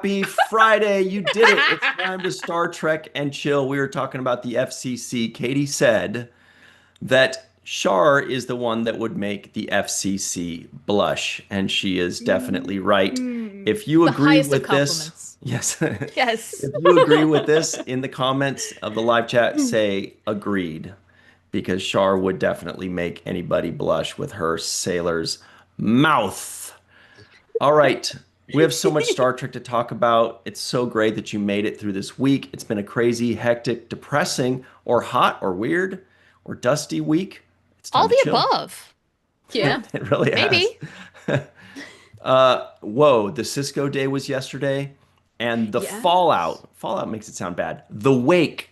Happy Friday. You did it. It's time to Star Trek and chill. We were talking about the FCC. Katie said that Shar is the one that would make the FCC blush, and she is definitely right. Mm. If you The agree highest of with this, compliments. yes, Yes. if you agree with this in the comments of the live chat, say agreed, because Shar would definitely make anybody blush with her sailor's mouth. All right. We have so much Star Trek to talk about. It's so great that you made it through this week. It's been a crazy, hectic, depressing, or hot, or weird, or dusty week. It's All time to the chill. above. Yeah, It really has. maybe. Whoa, the Sisko day was yesterday, and the Yes. fallout makes it sound bad. The wake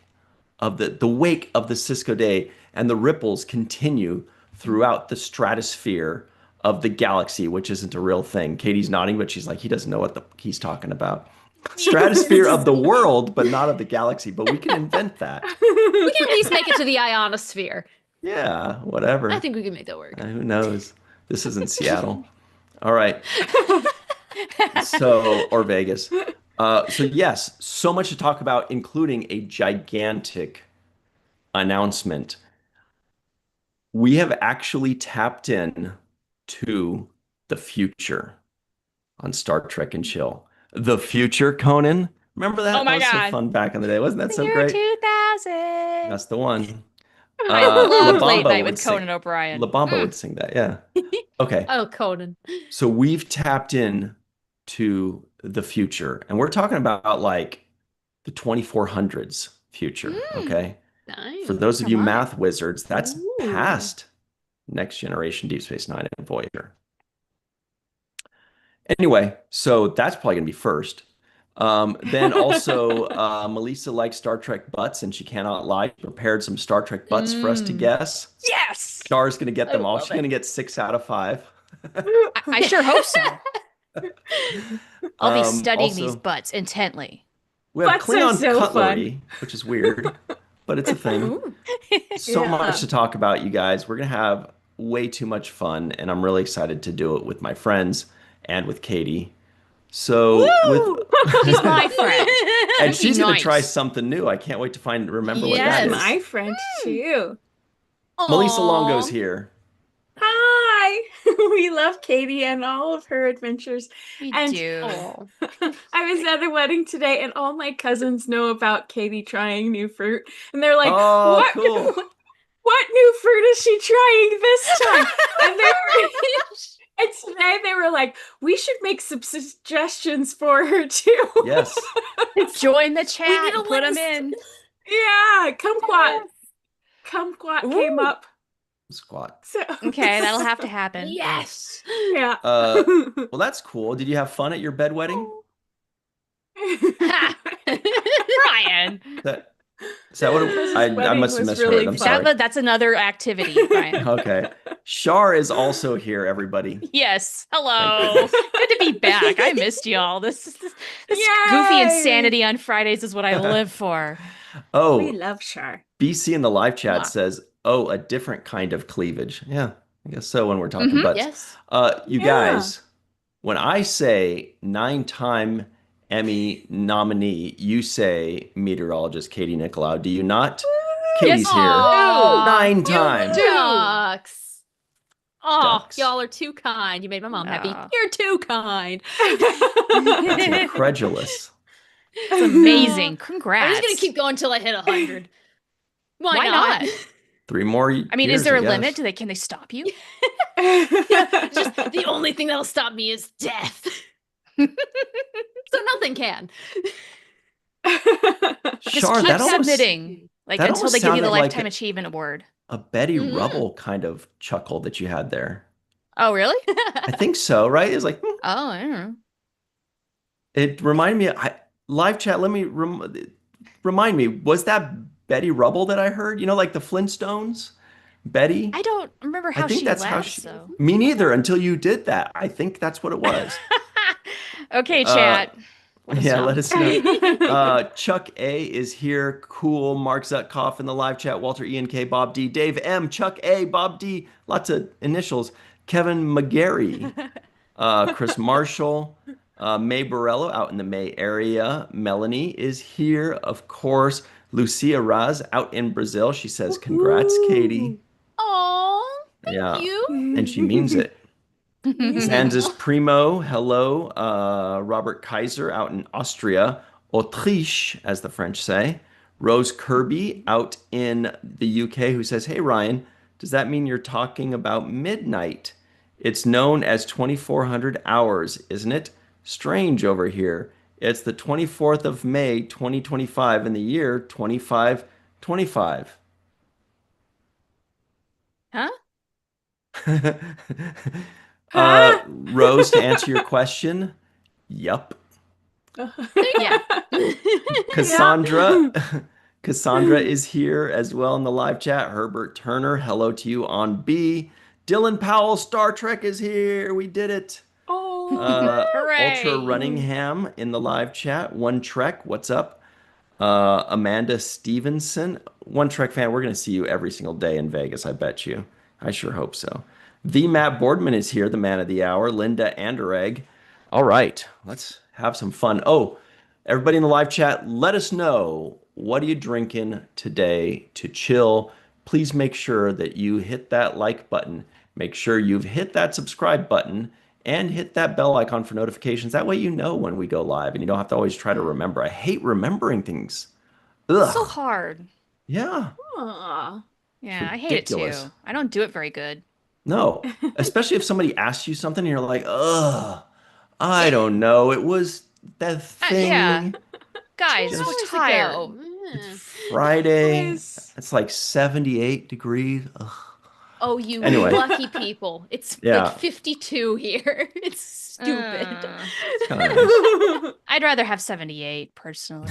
of the Cisco day and the ripples continue throughout the stratosphere of the galaxy, which isn't a real thing. Katie's nodding, but she's like, he doesn't know what he's talking about. Stratosphere of the world, but not of the galaxy. But we can invent that. We can at least make it to the ionosphere. Yeah, I whatever. think we can make that work. Who knows? This isn't Seattle. All right. Or Vegas. So yes, so much to talk about, including a gigantic announcement. We have actually tapped in to the future on Star Trek and Chill. The future, Conan. Remember Oh that? That my was so God. fun back in the day. Wasn't that The so year great? 2000. That's the one. I love Late Labamba Night would with sing. Conan O'Brien. Labamba would sing that. Yeah. Okay. Oh, Conan. So we've tapped in to the future, and we're talking about like the 2400s future. Okay. For Nice. those of Oh you my. math wizards, that's Ooh. past Next Generation, Deep Space Nine, and Voyager. Anyway, so that's probably going to be first. Then also, Melissa likes Star Trek butts, and she cannot lie. She prepared some Star Trek butts for us to Mm. guess. Yes. Star's going to get I them all. love She's going it. to get 6 out of 5. I sure hope so. I'll be studying these Also, butts intently. we have Butts are Klingon so fun. Cutlery, which is weird, but it's a thing. Ooh. So much Yeah. to talk about, you guys. We're going to have way too much fun, and I'm really excited to do it with my friends and with Katie. So with Woo! She's my friend. and Be she's gonna try nice. something new. I can't wait to remember what She's that Yes. is. my friend too. Melissa Aw. Longo's here. Hi. We love Katie and all of her adventures. We And do. Oh. I was at a wedding today, and all my cousins know about Katie trying new fruit. And they're like, Oh, what? cool. What new fruit is she trying this time? And they were and today they were like, we should make some suggestions for her too. Yes. Join the We chat need a and put them list. in. Yeah, kumquat. Yes. Kumquat came Ooh. up. Squat. So Okay, that'll have to happen. Yes. yeah. Well, that's cool. Did you have fun at your bedwedding? Ha! Brian. That is that what I wedding must have was misheard. really I'm fun. sorry. That's another activity, Brian. Okay. Shar is also here, everybody. Yes. Thank Hello. goodness. Good to be back. I missed y'all. This goofy Yay! insanity on Fridays is what I live for. We Oh, love Char. BC in the live chat Mwah. says, "Oh, a different kind of cleavage." Yeah, I guess so when we're talking butts. Yes. You Yeah. guys, when I say 9-time Emmy nominee, you say meteorologist Katie Nicolau. Do you not? Katie's Yes. here. Aw, 9 times. you ducks. Oh, Ducks. y'all are too kind. You made my mom happy. Aw. You're too kind. That's incredulous. It's amazing. I'm Congrats. I'm just gonna keep going till I hit 100. Why not? 3 more I mean, years, is there I a guess. limit? Can they stop you? Just The only thing that'll stop me is death. So nothing can. Just Shar, keep that almost submitting, like that until almost they give you the sounded like lifetime achievement award. a Betty Mhm. Rubble kind of chuckle that you had there. Oh, really? I think so, right? It's like, Oh, I don't know. it reminded me. Live chat. Let me remind me. Was that Betty Rubble that I heard? You know, like the Flintstones, Betty. I don't remember I how think she that's how laughs, she. though. Me neither. Until you did that, I think that's what it was. Okay, Uh, chat. yeah, know. let us know. Chuck A is here. Cool. Mark Zutkoff in the live chat. Walter E and K. Bob D. Dave M. Chuck A. Bob D. Lots of initials. Kevin McGarry. Chris Marshall. May Borello out in the May area. Melanie is here, of course. Lucia Raz out in Brazil. She says, "Congrats, Katie." Woohoo. Oh, thank Yeah, you. and she means it. Zanzis Yeah. Primo, hello. Robert Kaiser out in Austria, Autriche, as the French say. Rose Kirby out in the UK, who says, "Hey Ryan, does that mean you're talking about midnight? It's known as 2400 hours, isn't it? Strange over here. It's the 24th of May, 2025, in the year 2525." Huh? Huh? Rose, to answer your question, yup. Yeah. Yeah. Cassandra, Cassandra is here as well in the live chat. Herbert Turner, hello to you on B. Dylan Powell, Star Trek is here. We did it. Oh. Ultra Hooray. Runningham in the live chat. One Trek, what's up? Amanda Stevenson, One Trek fan. We're going to see you every single day in Vegas, I bet you. I sure hope so. The Matt Boardman is here, the man of the hour. Linda Anderegg. All right, let's have some fun. Oh, everybody in the live chat, let us know, what are you drinking today to chill? Please make sure that you hit that like button. Make sure you've hit that subscribe button and hit that bell icon for notifications. That way you know when we go live and you don't have to always try to remember. I hate remembering things. It's so Ugh. hard. Yeah. Aw. It's Yeah, I hate it ridiculous. too. I don't do it very good. No, especially if somebody asks you something and you're like, ugh, I don't know. It was that Yeah. thing. Guys, 2 we're Just hours tired. ago. It's Mm. Friday. Guys. It's like 78 degrees. Ugh. Oh, you Anyway, lucky people. It's like yeah, 52 here. It's stupid. it's kind of nice. I'd rather have 78 personally.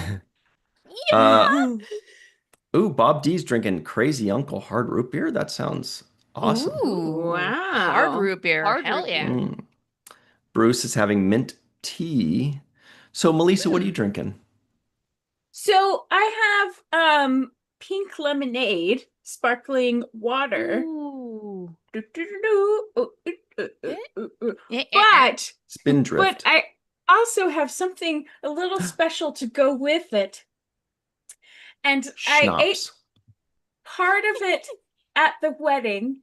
Uh, Yeah. ooh, Bob D's drinking Crazy Uncle Hard Root Beer. That sounds awesome. Ooh. Hard Wow. root beer. Hard Hell root yeah. beer. Mm. Bruce is having mint tea. So, Melissa, what are you drinking? So I have pink lemonade, sparkling water. Ooh. Do-do-do-do. Eh, eh, eh. But Spindrift. I also have something a little special to go with it. And I ate Schnapps. part of it at the wedding,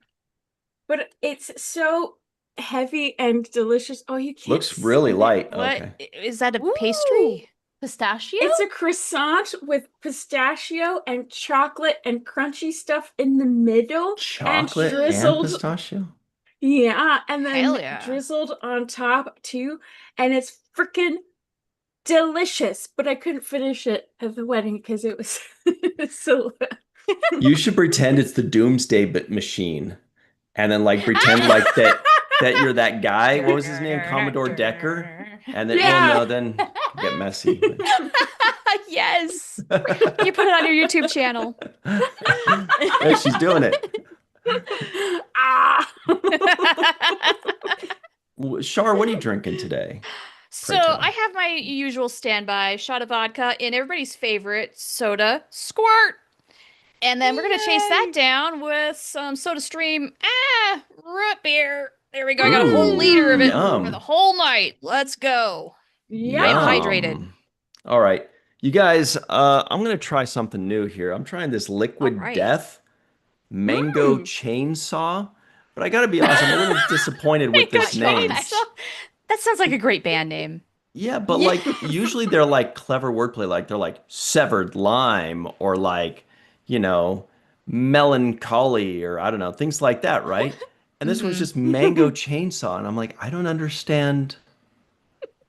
but it's so heavy and delicious. Oh, you can't Looks really see it. light. What Okay. is that, a Ooh. pastry? Pistachio? It's a croissant with pistachio and chocolate and crunchy stuff in the middle Chocolate and and drizzled. pistachio? Yeah, and then Hell yeah. drizzled on top too. And it's freaking delicious. But I couldn't finish it at the wedding because it was so. You should pretend it's the Doomsday Machine, and then like pretend like that you're that guy. What was his name? Commodore Decker. And then Yeah. well, no, then it could get messy. Yes. You put it on your YouTube channel. Hey, she's doing it. Ah. Shar, what are you drinking today? So Pray tell. I have my usual standby shot of vodka and everybody's favorite soda, Squirt. And then we're gonna chase that down with some Soda Stream root beer. There we go. I got a whole Ooh, liter of it yum. for the whole night. Let's go. Yeah. I'm hydrated. All right. You guys, I'm gonna try something new here. I'm trying this Liquid All right. Death Mango Chainsaw. But I gotta be honest, I'm a little disappointed with this name. That sounds like a great band name. Yeah, but like usually they're like clever wordplay, like they're like severed lime or like, you know, melancholy or I don't know, things like that, right? And this one's just mango chainsaw, and I'm like, I don't understand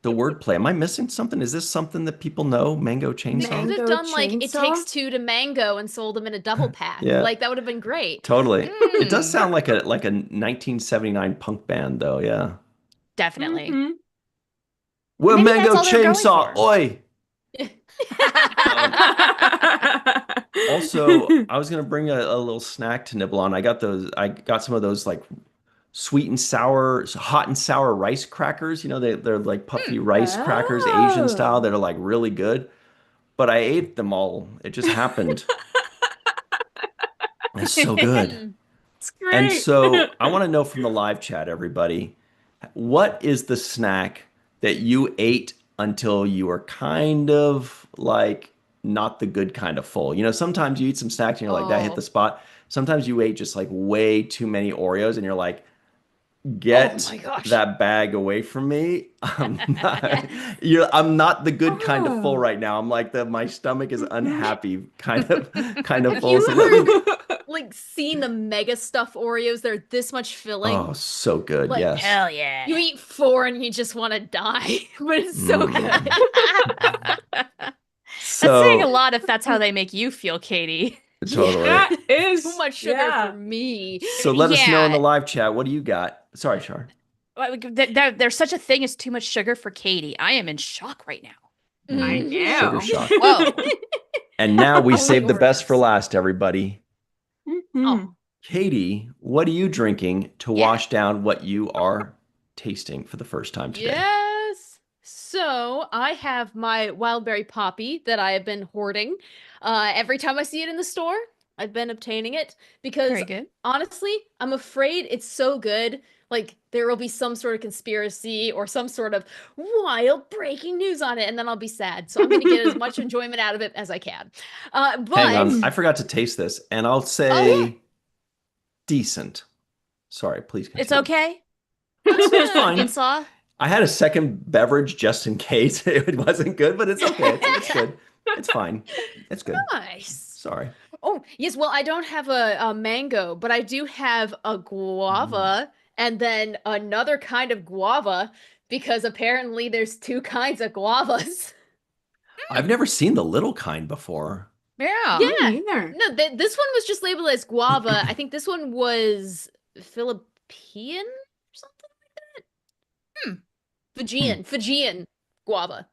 the wordplay. Am I missing something? Is this something that people know? Mango They chainsaw? could Mango have done like It chainsaw? Takes Two to Mango and sold them in a double pack. Yeah. Like that would have been great. Totally. It does Mm. sound like a 1979 punk band though, yeah. Definitely. Mhm. Well, Maybe that's mango all they're going chainsaw, for. oi! Also, I was gonna bring a little snack to nibble on. I got some of those like sweet and sour, hot and sour rice crackers. You know, they're like puffy rice crackers, Asian style, that are like really good. But I ate them all. It just happened. It's so good. It's And great. so I want to know from the live chat, everybody, what is the snack that you ate until you were kind of like not the good kind of full. You know, sometimes you eat some snacks and you're like, that hit the spot. Sometimes you ate just like way too many Oreos and you're like, get my gosh. that bag away from me. I'm not, Yes. I'm not the good kind of full Oh. right now. I'm like my stomach is unhappy kind of Have full. you So let me, like seen the mega stuff Oreos? They're this much filling. oh, so good. Like, Yes. Hell yeah. You eat 4 and you just want to die, but it's so good. That's So saying a lot if that's how they make you feel, Katie. totally. That is Too much sugar yeah. for me. So let us know in the Yeah. live chat. What do you got? Sorry, Char. There's such a thing as too much sugar for Katie. I am in shock right now. I Mm, know. Sugar shock. Whoa. And now we Oh, saved the best for Oreos. last, everybody. Mhm. Oh, Katie, what are you drinking to Yeah. wash down what you are tasting for the first time today? yes. So I have my wildberry poppy that I have been hoarding. Every time I see it in the store, I've been obtaining it because Very good. honestly, I'm afraid it's so good. Like there will be some sort of conspiracy or some sort of wild breaking news on it, and then I'll be sad. So I'm going to get as much enjoyment out of it as I can. But Hang on, I forgot to taste this, and I'll say decent. Sorry, please It's continue. okay. It's fine. Insaw. I had a second beverage just in case it wasn't good, but it's okay. It's good. It's fine. It's good. nice. Sorry. Oh, yes. Well, I don't have a mango, but I do have a guava and then another kind of guava because apparently there's 2 kinds of guavas. I've never seen the little kind before. Yeah. Me Yeah. neither. No, this one was just labeled as guava. I think this one was Philippine or something like that. Fijian guava.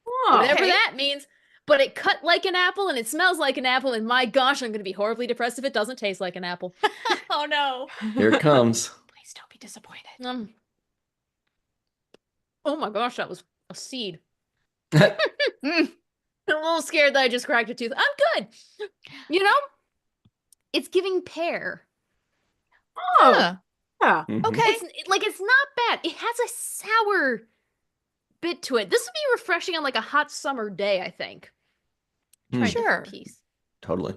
Oh, Whatever Okay. that means. But it cut like an apple and it smells like an apple. And my gosh, I'm going to be horribly depressed if it doesn't taste like an apple. Oh no. Here it comes. Please don't be disappointed. Um, oh my gosh, that was a seed. Mm. I'm a little scared that I just cracked a tooth. I'm good. You know, it's giving pear. Oh, Huh. yeah. Mhm. Okay. It's not bad. It has a sour bit to it. This would be refreshing on like a hot summer day, I think. Try a Sure. different piece. Totally.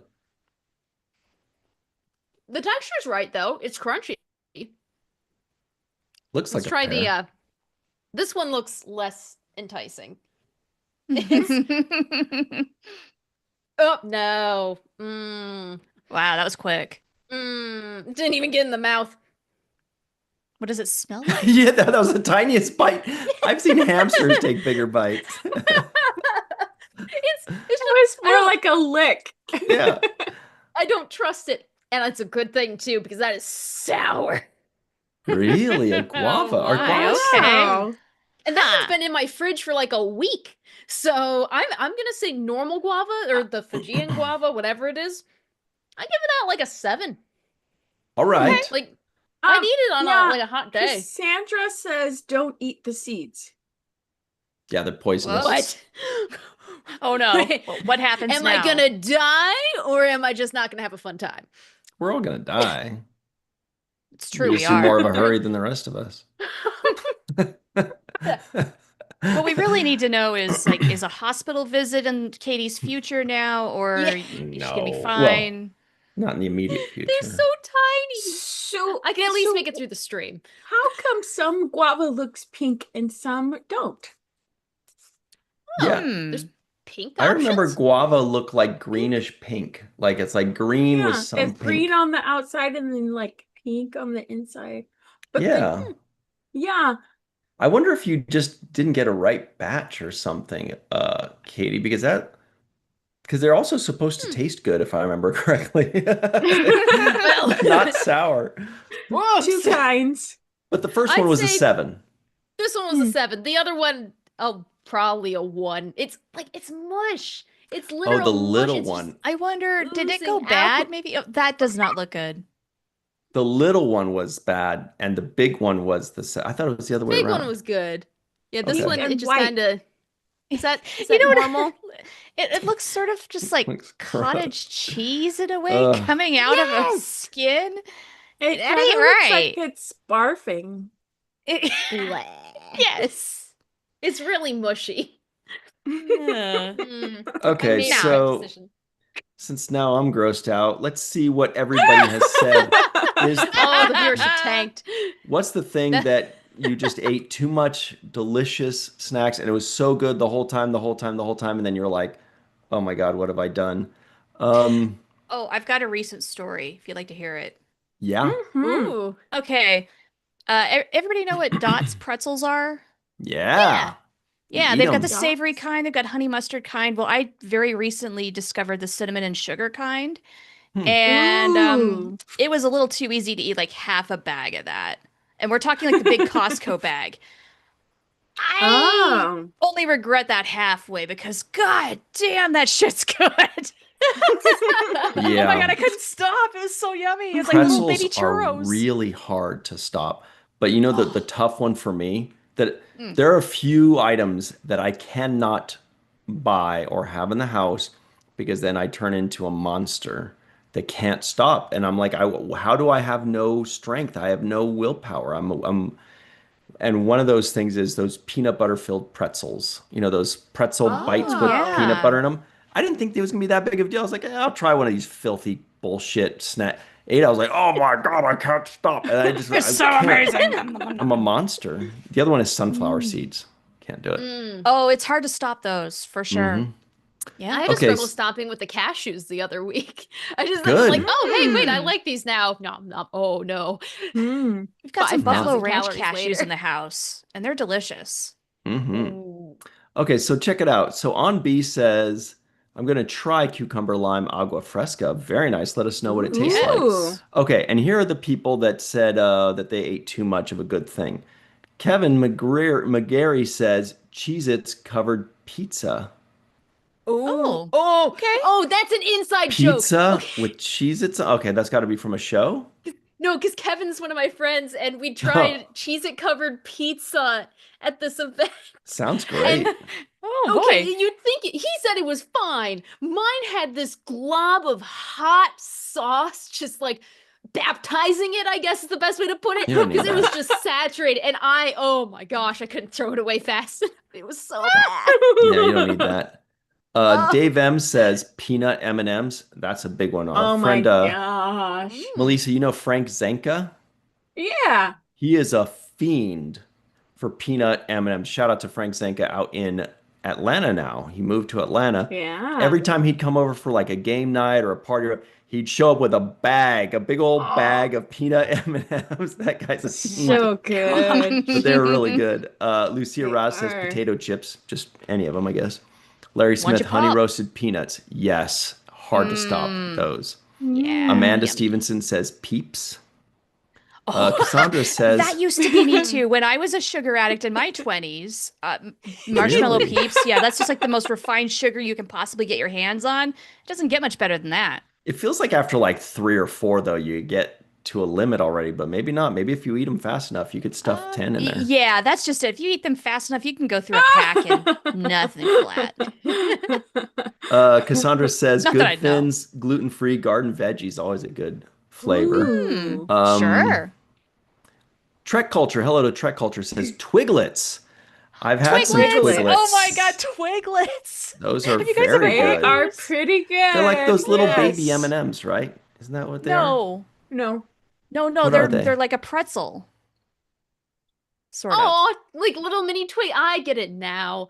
The texture's right though. It's crunchy. Looks Let's like try a pear. the this one looks less enticing. Oh no. Wow, that was quick. Didn't even get in the mouth. What does it smell like? Yeah, that was the tiniest bite. I've seen hamsters take bigger bites. It's It was more like a lick. Yeah. I don't trust it. And it's a good thing too, because that is sour. Really? A guava? Are my, guavas? okay. Wow. And that Huh. one's been in my fridge for like a week. So I'm gonna say normal guava or the Fijian guava, whatever it is. I give it out like a 7. All right. Like I Um, need it on yeah, a hot day. Cassandra says don't eat the seeds. Yeah, they're poisonous. What? Oh no. What happens Am now? I gonna die or am I just not gonna have a fun time? We're all gonna die. It's true, You're we just in are. more of a hurry than the rest of us. What we really need to know is like, is a hospital visit in Katie's future now, or Yeah. is she gonna be No. fine? Not in the immediate future. They're so tiny. So I can at least so make it through the stream. How come some guava looks pink and some don't? Yeah. There's pink I remember options? guava looked like greenish pink. Like it's like green with some it's pink. green on the outside and then like pink on the inside. But Yeah. yeah. I wonder if you just didn't get a right batch or something, Katie, because they're also supposed to taste good, if I remember correctly. Well. Not sour. Two kinds. But the first I'd one was a say- 7. This one was a 7. The other one, probably a 1. It's like it's mush. It's literal the mush. little It's just- one. I wonder, did it go oozing bad? out. Maybe that does not look good. The little one was bad, and the big one was I thought it was the other way Big around. one was good. Yeah, this Okay. one And it just white. kind of. Is that You know what? normal? It looks sort of just like Looks cottage gross. cheese in a way, Ugh. coming out of a Yes! skin. It That kinda ain't looks right. like it's barfing. It- Bleh. Yes. It's really mushy. Yeah. I Okay, made the right so decision. since now I'm grossed out, let's see what everybody has said. Is Oh, the viewership tanked. What's the thing that you just ate too much delicious snacks and it was so good the whole time, and then you're like, oh my God, what have I done? Um, Oh, I've got a recent story if you'd like to hear it. yeah, Ooh. Okay. Everybody know what Dots pretzels are? yeah. We Yeah, eat they've got 'em. the savory Dots? kind, they've got honey mustard kind. Well, I very recently discovered the cinnamon and sugar kind, Hmm. and Ooh. it was a little too easy to eat like half a bag of that. And we're talking like the big Costco bag. I Oh. only regret that halfway because god damn that shit's good. Oh my Yeah. god, I couldn't stop. It was so yummy. It's like little Pretzels baby are churros. really hard to stop. But you know the Oh. tough one for me that Mm. there are a few items that I cannot buy or have in the house because then I turn into a monster that can't stop. And I'm like, how do I have no strength? I have no willpower. And one of those things is those peanut butter filled pretzels. You know, those pretzel bites with Oh. peanut Yeah. butter in them. I didn't think it was gonna be that big of a deal. I was like, I'll try one of these filthy bullshit snack. Ate, I was like, oh my God, I can't stop. And It's I so can't. amazing. I'm a monster. The other one is sunflower Mm. seeds. Can't do it. Oh, it's hard to stop those for sure. Hmm. Yeah. I had a Okay, struggle stopping with the cashews the other week. I just was like, good. oh, hey, wait, I Mm. like these now. Nom, nom. Oh, no. Mm. We've got some 5,000 Buffalo Ranch calories cashews later. in the house, and they're delicious. Hmm. Ooh. Okay, so check it out. So on B says, I'm gonna try cucumber lime agua fresca. Very nice. Let us know what it tastes like. Ooh. Yes. Okay, and here are the people that said that they ate too much of a good thing. Kevin McGarry says Cheez-Its covered pizza. Ooh. Oh, Oh, okay. oh, that's an inside joke. Pizza Okay. with Cheez-Its? Okay, that's got to be from a show. No, because Kevin's one of my friends, and we Oh, tried Cheez-It covered pizza at this event. sounds And great. Oh okay, boy. you'd think he said it was fine. Mine had this glob of hot sauce, just like baptizing it, I guess is the best way to put it, You don't need because it was that. just saturated. And oh my gosh, I couldn't throw it away fast enough. It was so bad. Yeah, you don't need that. Oh. Dave M says peanut M&Ms. That's a big one. Our Oh my friend gosh. Melissa, you know Frank Zenka? Yeah. He is a fiend for peanut M&Ms. Shout out to Frank Zenka out in Atlanta now. He moved to Atlanta. Yeah. Every time he'd come over for like a game night or a party, he'd show up with a bag, a big old bag of peanut M&Ms. That guy's a fiend. So good. But they're really good. Lucia They Ross says are. potato chips, just any of them, I guess. Larry Once Smith, you honey pop. roasted peanuts. Yes, hard to stop Mm, those. yeah. Amanda Yummy. Stevenson says peeps. Oh, Cassandra says, that used to be me too. When I was a sugar addict in my 20s, marshmallow really? peeps, yeah, that's just like the most refined sugar you can possibly get your hands on. It doesn't get much better than that. It feels like after like 3 or 4, though, you get to a limit already, but maybe not. Maybe if you eat them fast enough, you could stuff 10 in there. Yeah, that's just it. If you eat them fast enough, you can go through a pack and nothing flat. Cassandra says, Not that good I'd know. thins, gluten-free garden veggies, always a good flavor. Ooh. Sure. Trek Culture, hello to Trek Culture, says Twiglets. I've had some Twiglets. Twiglets. Oh my god, Twiglets. Those are Have you guys ever very They had good. are those? pretty good. They're like those little baby Yes. M&Ms, right? Isn't that what they are? No. No. No, What they're are they? they're like a pretzel. Sort of. Oh, like little mini twig. I get it now.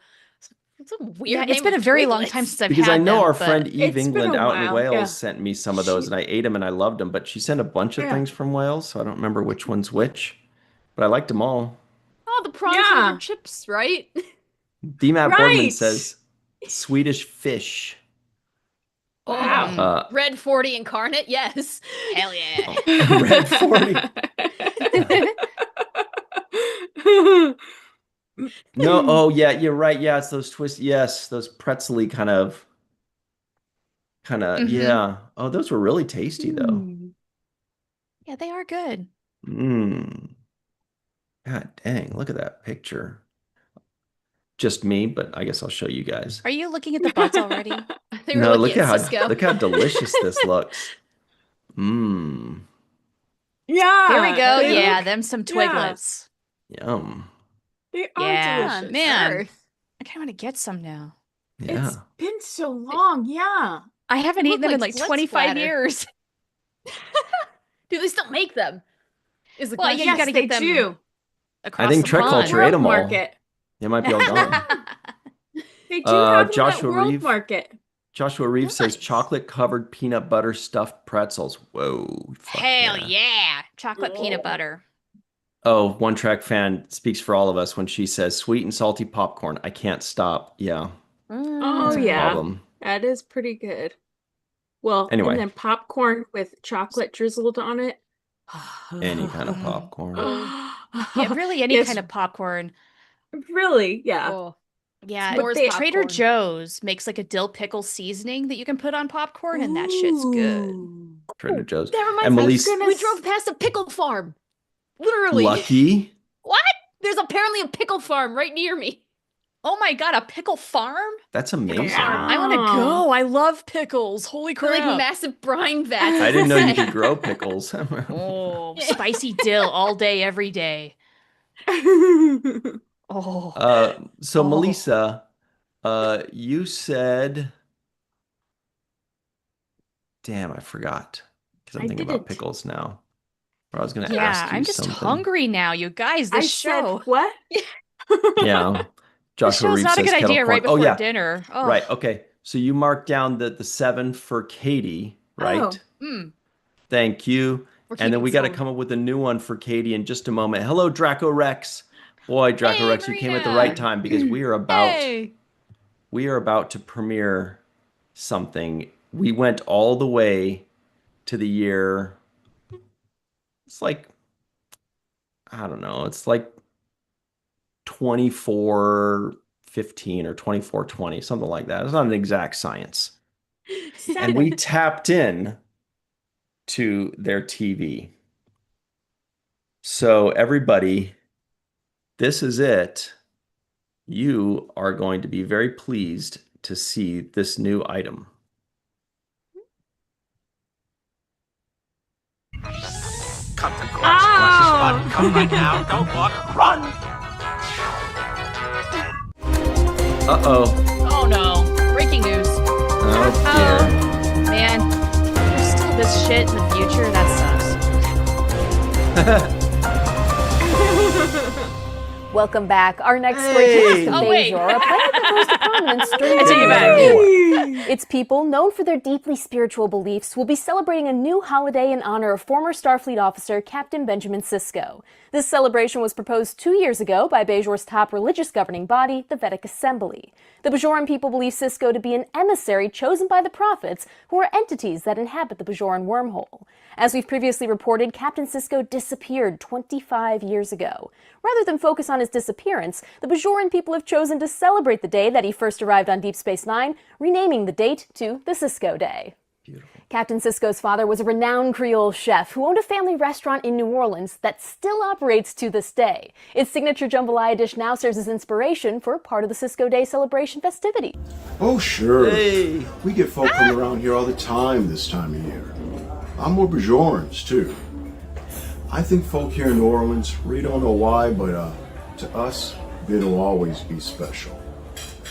It's a weird Yeah, name it's been a of very long Twiglets. time since I've Because had I know them, our but friend Eve It's been England a out in while, Wales yeah. sent me some of those, and I ate them and I loved them. But she sent a bunch of Yeah. things from Wales, so I don't remember which one's which. But I liked them all. Oh, the prawn Yeah. flavored chips, right? DMAT Boardman Right. says Swedish fish. Wow. Mm. Red 40 incarnate, yes. hell yeah. Red 40. No, oh yeah, you're right. Yeah, it's those twist. Yes, those pretzely kind of. Mhm. Yeah. Oh, those were really tasty though. Yeah, they are good. Mmm. God dang, look at that picture. Just me, but I guess I'll show you guys. Are you looking at the butts already? They were No, looking at Sisko. look how delicious this looks. Mmm. Yeah. Here we go. they Yeah, look- them some yeah. Twiglets. Yum. They are Yeah, delicious. man. Earth. I kind of want to get some now. Yeah. It's been so long. Yeah. I haven't They eaten them look in like like blood 25 splatter. years. Do they still make them? Is the Well, question. yeah, you Yes, gotta they get them do. across I think the Trek pond. Culture ate World them all. Market. They might be all gone. They do have them at Joshua World Reeve. Market. Joshua Reeves says Nice. chocolate covered peanut butter stuffed pretzels. Whoa. Fuck Hell yeah. Chocolate peanut Oh. butter. Oh, One Track fan speaks for all of us when she says sweet and salty popcorn. I can't stop. Yeah, Oh, that's a yeah. problem. That is pretty good. Well, Anyway. and then popcorn with chocolate drizzled on it. Any kind of popcorn. Yeah, really any Yes, kind of popcorn. really, yeah. Oh, Yeah, S'mores they- Trader popcorn. Joe's makes like a dill pickle seasoning that you can put on popcorn, and that shit's good. Ooh. Trader Joe's. That reminds And me. Melissa, gonna We s- drove past a pickle farm. Literally. lucky. What? There's apparently a pickle farm right near me. Oh my god, a pickle farm? That's amazing. Yeah. I want to Oh. go. I love pickles. Holy They're like crap. massive brine vats. I didn't know you could Say. grow pickles. Oh, spicy dill all day, every day. Oh. So Oh. Melissa, you said, damn, I forgot because I'm I thinking about didn't. pickles now. Or I was going to Yeah, ask you I'm just something. hungry now, you guys. I This show. said what? Yeah. This Joshua show's Reeves not a says good kettle idea right corn. before Oh, yeah. dinner. Oh. Right. Okay. So you marked down the 7 for Katie, right? Oh. Mm. Thank you. We're And then keeping we got to score. come up with a new one for Katie in just a moment. Hello, Draco Rex. Boy, Draco Hey, Rex, you came at the Marina. right time because we are about Hey. to premiere something. We went all the way to the year. It's like, I don't know. It's like 2415 or 2420, something like that. It's not an exact science. And we tapped in to their TV. So everybody, this is it. You are going to be very pleased to see this new item. Come to God's precious button. Come right now. Don't walk. Run. Uh-oh. Oh no. Breaking news. Oh, Man, there's still this shit in the future. That sucks. Welcome back. Our next story Hey. comes Oh, from wait. Bajor, a planet that rose to prominence during I take it the back. War. Its people, known for their deeply spiritual beliefs, will be celebrating a new holiday in honor of former Starfleet officer Captain Benjamin Sisko. This celebration was proposed 2 years ago by Bajor's top religious governing body, the Vedic Assembly. The Bajoran people believe Sisko to be an emissary chosen by the prophets, who are entities that inhabit the Bajoran wormhole. As we've previously reported, Captain Sisko disappeared 25 years ago. Rather than focus on his disappearance, the Bajoran people have chosen to celebrate the day that he first arrived on Deep Space Nine, renaming the date to the Sisko Day. Beautiful. Captain Sisko's father was a renowned Creole chef who owned a family restaurant in New Orleans that still operates to this day. Its signature jambalaya dish now serves as inspiration for part of the Sisko Day celebration festivity. Oh, sure. Hey. We get folk come around here all the time this time of year. I'm more Bajorans, too. I think folk here in New Orleans, we don't know why, but to us, it'll always be special.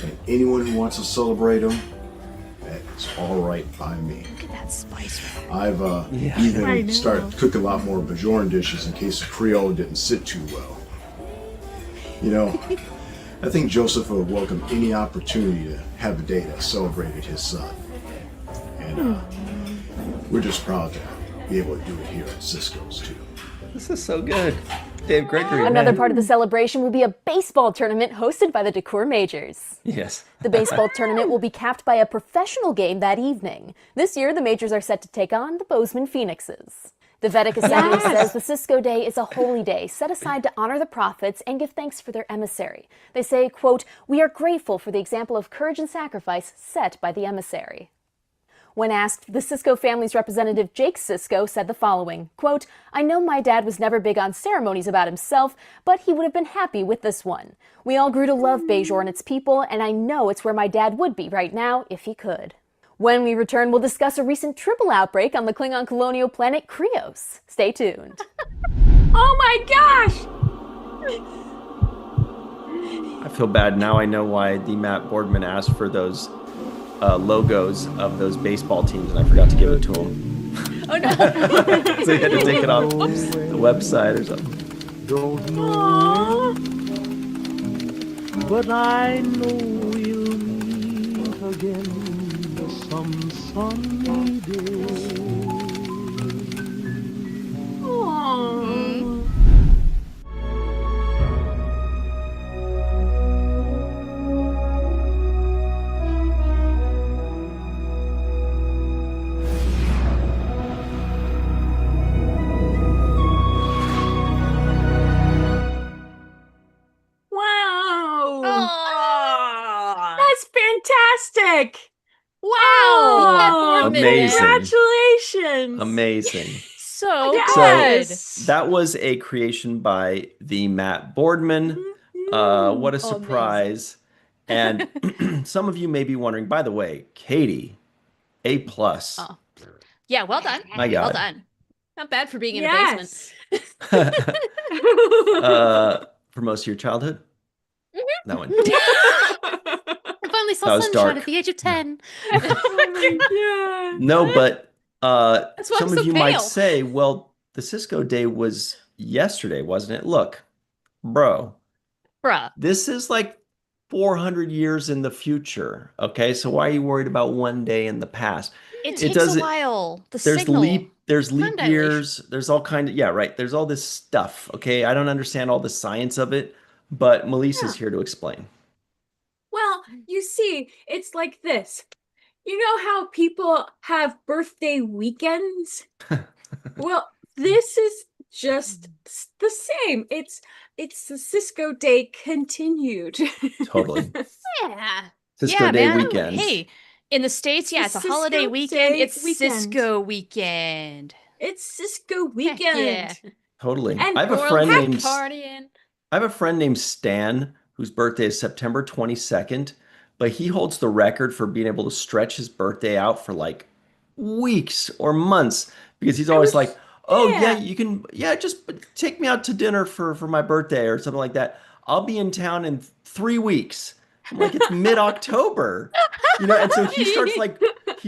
And anyone who wants to celebrate them, that's all right by me. Look at that spice. I've I even know. started to cook a lot more Bajoran dishes in case the Creole didn't sit too well. You know, I think Joseph would welcome any opportunity to have a day that celebrated his son. And we're just proud to be able to do it here at Sisko's too. This is so good. Dave Gregory. Another man. part of the celebration will be a baseball tournament hosted by the Decour Majors. Yes. The baseball tournament will be capped by a professional game that evening. This year, the Majors are set to take on the Bozeman Phoenixes. The Vedic Assembly says the Sisko Day is a holy day set aside to honor the prophets and give thanks for their emissary. They say, quote, "We are grateful for the example of courage and sacrifice set by the emissary." When asked, the Sisko family's representative Jake Sisko said the following, quote, "I know my dad was never big on ceremonies about himself, but he would have been happy with this one. We all grew to love Bajor and its people, and I know it's where my dad would be right now if he could." When we return, we'll discuss a recent triple outbreak on the Klingon colonial planet Krios. Stay tuned. Oh my gosh! I feel bad. Now I know why the Matt Boardman asked for those logos of those baseball teams, and I forgot to give it to him. Oh no. So he had to take it off the website or something. Don't know it, but I know we'll meet again some sunny day. Wow. Oh, That's fantastic. Wow. Oh, Matt Boardman. Amazing. Congratulations. Amazing. so Yes. That was a creation by the Matt Boardman. What a surprise. And some of you may be wondering, by the way, Katie, A+. Oh. Yeah, well done. My God. Well done. Not bad for being in a basement. Yes. For most of your childhood? That one. I finally That saw was sunshine dark. at the age of 10. Oh my God. No, but That's why some I'm of so you pale. might say, well, the Sisko day was yesterday, wasn't it? Look, bro, Bruh. this is like 400 years in the future. Okay, so why are you worried about one day in the past? It It takes a doesn't- while. The There's signal. there's leap dilation. years, there's all kind of, yeah, right. There's all this stuff. Okay, I don't understand all the science of it, but Melissa's here to explain. Well, you see, it's like this. You know how people have birthday weekends? Well, this is just the same. It's the Sisko Day continued. Totally. Yeah. Cisco Yeah, Day man. weekend. Hey, in the States, yeah, It's it's a holiday Cisco weekend. Day It's weekend. Cisco weekend. It's Sisko Heck weekend. yeah. Totally. And I have a Royal friend Heck named partying. I have a friend named Stan whose birthday is September 22nd, but he holds the record for being able to stretch his birthday out for like weeks or months because he's always like, "Oh yeah, yeah. you can just take me out to dinner for my birthday or something like that. I'll be in town in 3 weeks." I'm like, "It's mid-October." And so he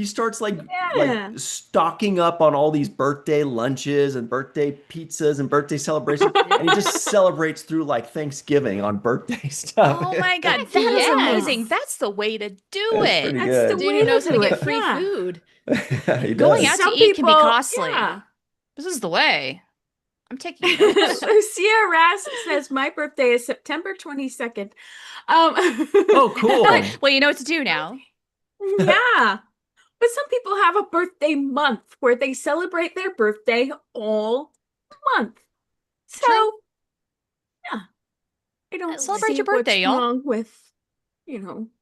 starts like Yeah. stocking up on all these birthday lunches and birthday pizzas and birthday celebrations, and he just celebrates through like Thanksgiving on birthday stuff. Oh my God, Heck that is yes. amazing. That's the way to do That's it. pretty That's good. the Dude way who knows how to do get it, free yeah. food. He Going does. out to Some eat can be people- costly. yeah. This is the way. I'm taking notes. Lucia Rass says my birthday is September 22nd. Oh, cool. Well, you know what to do now. Yeah. But some people have a birthday month where they celebrate their birthday all month. So, True. yeah. I don't Celebrate see your birthday, what's y'all. wrong with,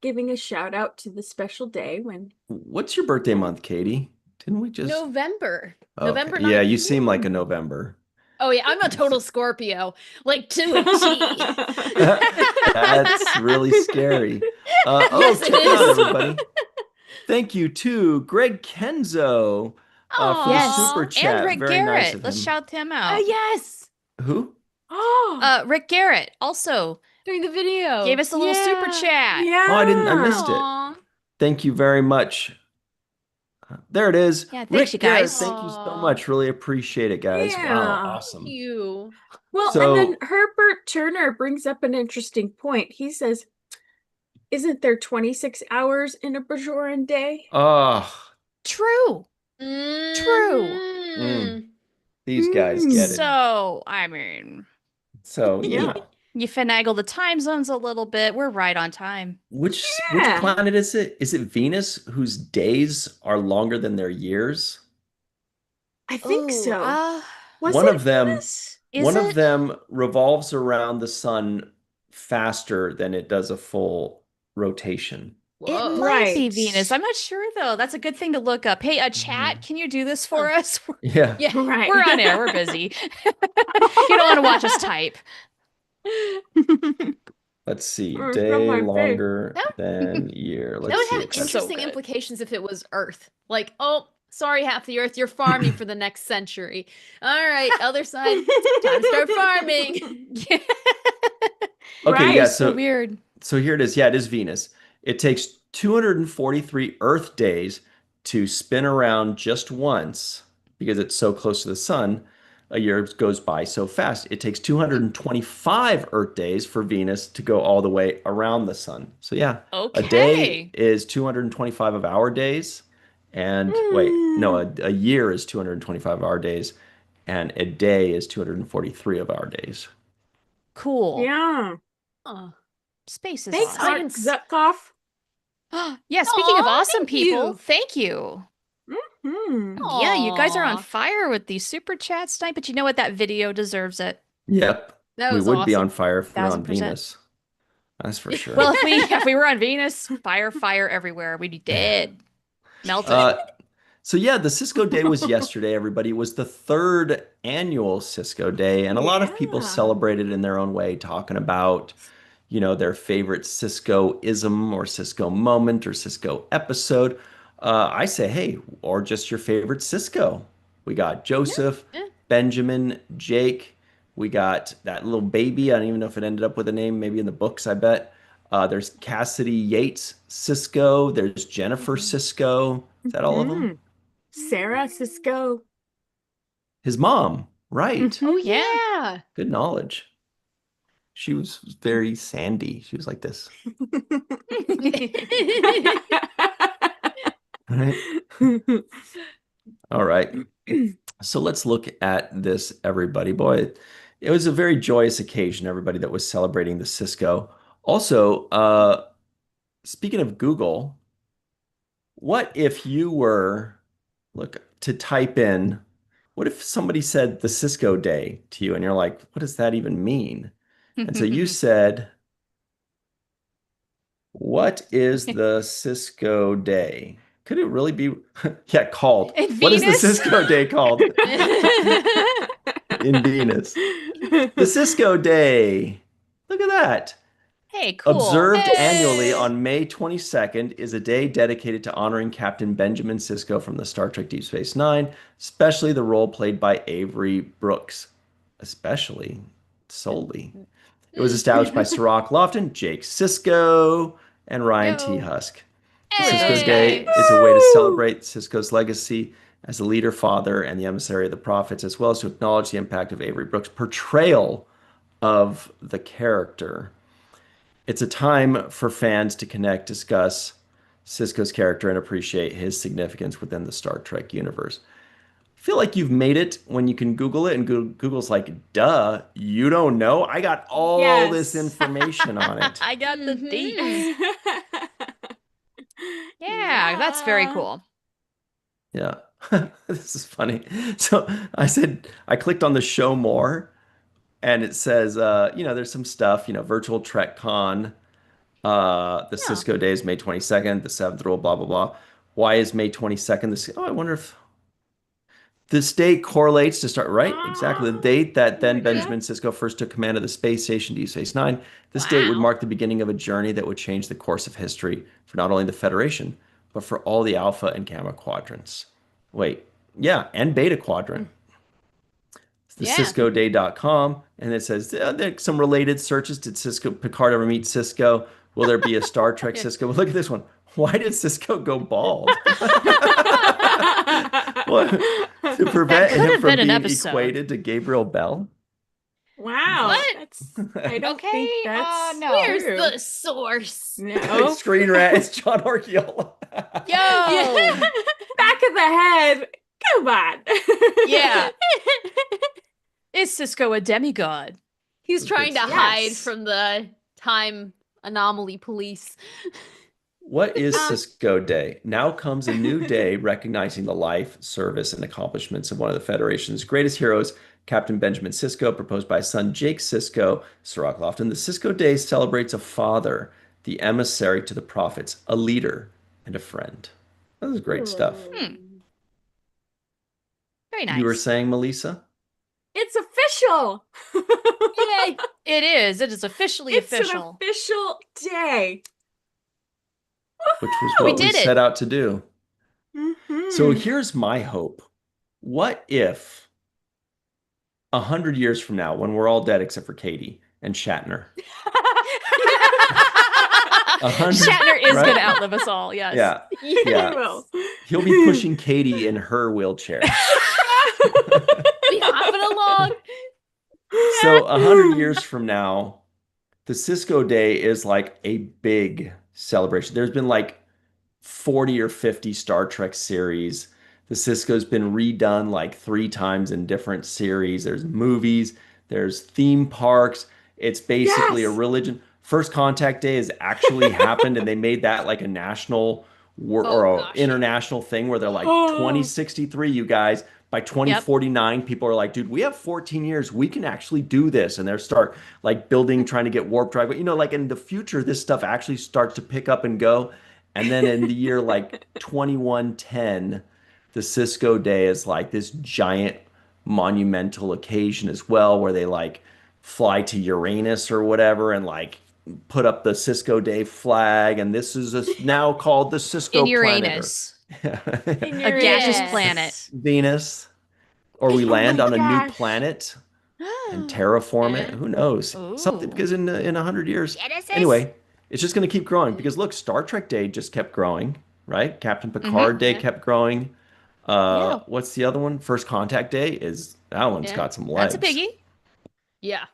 giving a shout out to the special day when What's your birthday month, Katie? Didn't we just? November. Okay. November Yeah, 9th. you seem like a November. Oh yeah, I'm a total Scorpio. Like to a T. That's really scary. Yes, it check it out, is. everybody. Thank you to Greg Kenzo for the Yes. super chat. And Rick Very Garrett. nice of Let's him. shout them out. Yes. Who? Oh, Rick Garrett also During the video. gave us a little super chat. yeah. Oh, I missed it. Aw. Thank you very much. There it is. Yeah, thanks, Rick you Garrett, guys. thank you so Aw. much. Really appreciate it, guys. Yeah. Wow, awesome. Thank you. Well, So- and then Herbert Turner brings up an interesting point. He says, isn't there 26 hours in a Bajoran day? Oh, True. Mm. these guys get it. So, I mean, So, Yeah. you finagle the time zones a little bit. We're right on time. Which Yeah. planet is it? Is it Venus whose days are longer than their years? I think Ooh, so. Was one it of them- Venus? is One it? of them revolves around the sun faster than it does a full rotation. It Whoa. might be Right. Venus. I'm not sure though. That's a good thing to look up. Hey, chat, can you do this for us? Yeah. Yeah. Right. We're on air. We're busy. You don't want to watch us type. Let's see. Or Day from my face. longer That than year. Let's That would see. have what that- So interesting good. implications if it was Earth. Like, oh, sorry, half the Earth, you're farming for the next century. All right, other side, time to start farming. Okay, Right. yeah, So so weird. here it is. Yeah, it is Venus. It takes 243 Earth days to spin around just once because it's so close to the sun. A year goes by so fast. It takes 225 Earth days for Venus to go all the way around the sun. So yeah, a day Okay. is 225 of our days. And wait, no, a year is 225 of our days, and a day is 243 of our days. Cool. Yeah. Oh, Space is Thanks, awesome. Mark Zutkoff. Yeah, speaking of Aw, awesome thank people, you. thank you. Hmm. Yeah, you guys are on Aw, fire with these super chats tonight, but you know what? That video deserves it. Yep, that we was would be on awesome. fire if we were on 1000%. Venus. That's for sure. Well, if we were on Venus, fire everywhere. We'd be dead. Melted. So yeah, the Cisco Day was yesterday, everybody. It was the third annual Cisco Day, and a lot of people Yeah. celebrated in their own way, talking about, their favorite Cisco-ism or Cisco moment or Cisco episode. I say, hey, or just your favorite Cisco. We got Joseph, yeah. Benjamin, Jake. We got that little baby. I don't even know if it ended up with a name, maybe in the books, I bet. There's Cassidy Yates Cisco. There's Jennifer Cisco. Is that all of them? Mhm. Sarah Sisko. His mom, right. Oh Mhm. yeah. Good knowledge. She was very sandy. She was like this. Right? All right. So let's look at this, everybody. Boy, it was a very joyous occasion, everybody that was celebrating the Cisco. Also, speaking of Google, what if you were, look, to type in, what if somebody said the Cisco Day to you and you're like, what does that even mean? And so you said, what is the Cisco Day? Could it really be, yeah, called? In What is the Venus? Cisco Day called? In Venus. The Cisco Day. Look at that. Hey, cool. Observed annually Hey. on May 22nd is a day dedicated to honoring Captain Benjamin Sisko from the Star Trek Deep Space Nine, especially the role played by Avery Brooks. Especially, solely. It was established by Sirach Lofton, Jake Sisko, and Ryan T. Yo. Husk. Hey. Cisco's Day is a way to celebrate Cisco's legacy as a leader, father, and the emissary of the prophets, as well as to acknowledge the impact of Avery Brooks' portrayal of the character. It's a time for fans to connect, discuss Sisko's character, and appreciate his significance within the Star Trek universe. I feel like you've made it when you can Google it, and Google's like, duh, you don't know? I got all this Yes. information on it. I got the Mhm. deets. Yeah, that's very cool. Yeah. This is funny. So I clicked on the show more, and it says, there's some stuff, virtual Trek Con. The Cisco Day is May 22nd, the seventh rule, blah, blah, blah. Why is May 22nd? I wonder if this date correlates to start, right? Exactly. The date that then Benjamin Sisko first took command of the space station, Deep Space Nine. This date would Wow. mark the beginning of a journey that would change the course of history for not only the Federation, but for all the Alpha and Gamma quadrants. Wait, yeah, and Beta quadrant. It's the Yeah. CiscoDay.com, and it says there's some related searches. Did Picard ever meet Sisko? Will there be a Star Trek Sisko? Well, look at this one. Why did Sisko go bald? What? To prevent could him have from been an being episode. equated to Gabriel Bell? Wow. What? I don't Okay, think that's no. Where's true. the source? No. Screen rat. It's John Orchiola. Yo! Back of the head. Come on. Yeah. Is Cisco a demigod? He's trying to Yes. hide from the time anomaly police. What is Cisco Day? Now comes a new day recognizing the life, service, and accomplishments of one of the Federation's greatest heroes, Captain Benjamin Sisko, proposed by his son Jake Sisko, Sirach Lofton. The Cisco Day celebrates a father, the emissary to the prophets, a leader, and a friend. That was great stuff. Very nice. You were saying, Melissa? It's official. Yay! It is. It is officially It's official. an official day. Which was We what we did it. set out to do. Mhm. So here's my hope. What if 100 years from now, when we're all dead except for Katie and Shatner, Shatner is right? going to outlive us all. Yes. Yeah. He Yeah. will. He'll be pushing Katie in her wheelchair. Be hopping along. So 100 years from now, the Sisko Day is like a big celebration. There's been like 40 or 50 Star Trek series. The Sisko's been redone like 3 times in different series. There's movies, there's theme parks. It's basically a Yes. religion. First Contact Day has actually happened, and they made that like a national or Oh, a gosh. international thing where they're like Oh. 2063, you guys. By 2049, people are like, dude, we have 14 years. We can actually do this. And they'll start like building, trying to get warp drive. But like in the future, this stuff actually starts to pick up and go. And then in the year like 2110, the Cisco Day is like this giant monumental occasion as well, where they like fly to Uranus or whatever and like put up the Cisco Day flag. And this is now called the Cisco In planet. Uranus, In a gaseous Yes. planet. Venus, or we Oh land my on a new gosh. planet and terraform it. Yeah. Who knows? Something, Ooh. because in 100 years, anyway, it's just going to keep growing. Because look, Star Trek Day just kept growing, right? Captain Picard Day Yeah. kept growing. Yeah. What's the other one? First Contact Day is that one's Yeah. got some legs. That's a biggie. Yeah.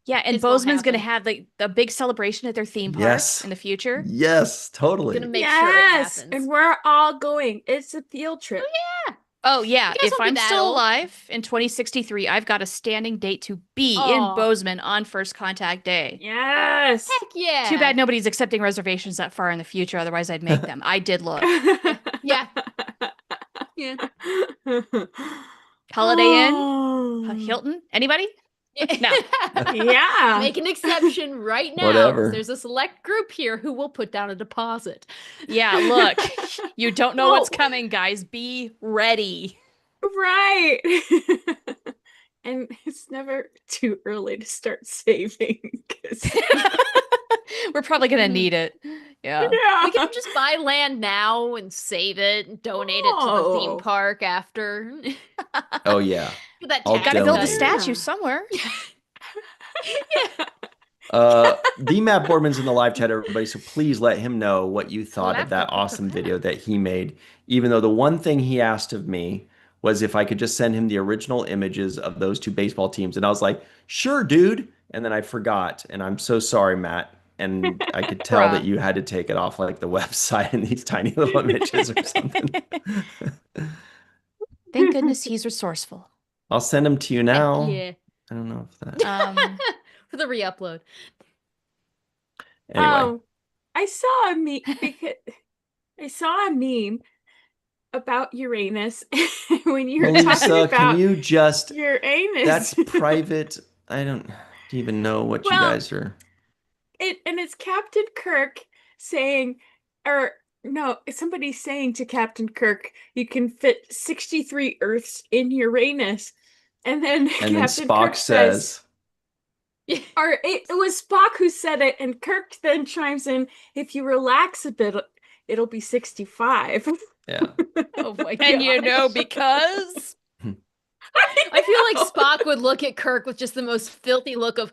Yeah, and It's gonna Bozeman's going to happen. have like a big celebration at their theme park Yes. in the future. Yes, totally. Gonna make sure it Yes, happens. and we're all going. It's a field trip. Oh yeah, You guys if won't be I'm that still old. alive in 2063, I've got a standing date to be in Aw. Bozeman on First Contact Day. Yes. Heck yeah. Too bad nobody's accepting reservations that far in the future, otherwise I'd make them. I did look. Yeah. Yeah. Holiday Inn? Oh. Hilton? Anybody? No. Yeah. Make an exception right now. Whatever. There's a select group here who will put down a deposit. Yeah, look. You don't know what's Oh. coming, guys. Be ready. Right. And it's never too early to start saving. 'Cause- We're probably gonna need it. Yeah. yeah. We can just buy land now and save it and donate it to the Oh. theme park after. Oh yeah. Get that I'll tax Gotta build a donate. cut. statue somewhere. D-Matt Boardman's in the live chat, everybody. So please let him know what you thought of that awesome video that he made. Even though the one thing he asked of me was if I could just send him the original images of those 2 baseball teams. And I was like, sure, dude. And then I forgot. And I'm so sorry, Matt. And I could tell Bruh. that you had to take it off like the website in these tiny little images or something. Thank goodness he's resourceful. I'll send them to you now. Yeah. I don't know if that. For the re-upload. Anyway. Oh, I saw a meme because I saw a meme about Uranus when you were talking Melissa, about can you just Uranus. That's private. I don't even know what you Well, guys are. And it's Captain Kirk saying, or no, somebody saying to Captain Kirk, you can fit 63 Earths in Uranus. And then And then Captain Spock Kirk says, or it was Spock who said it, and Kirk then chimes in, if you relax a bit, it'll be 65. yeah. Oh my god. And you know, because I feel like Spock would look at Kirk with just the most filthy look of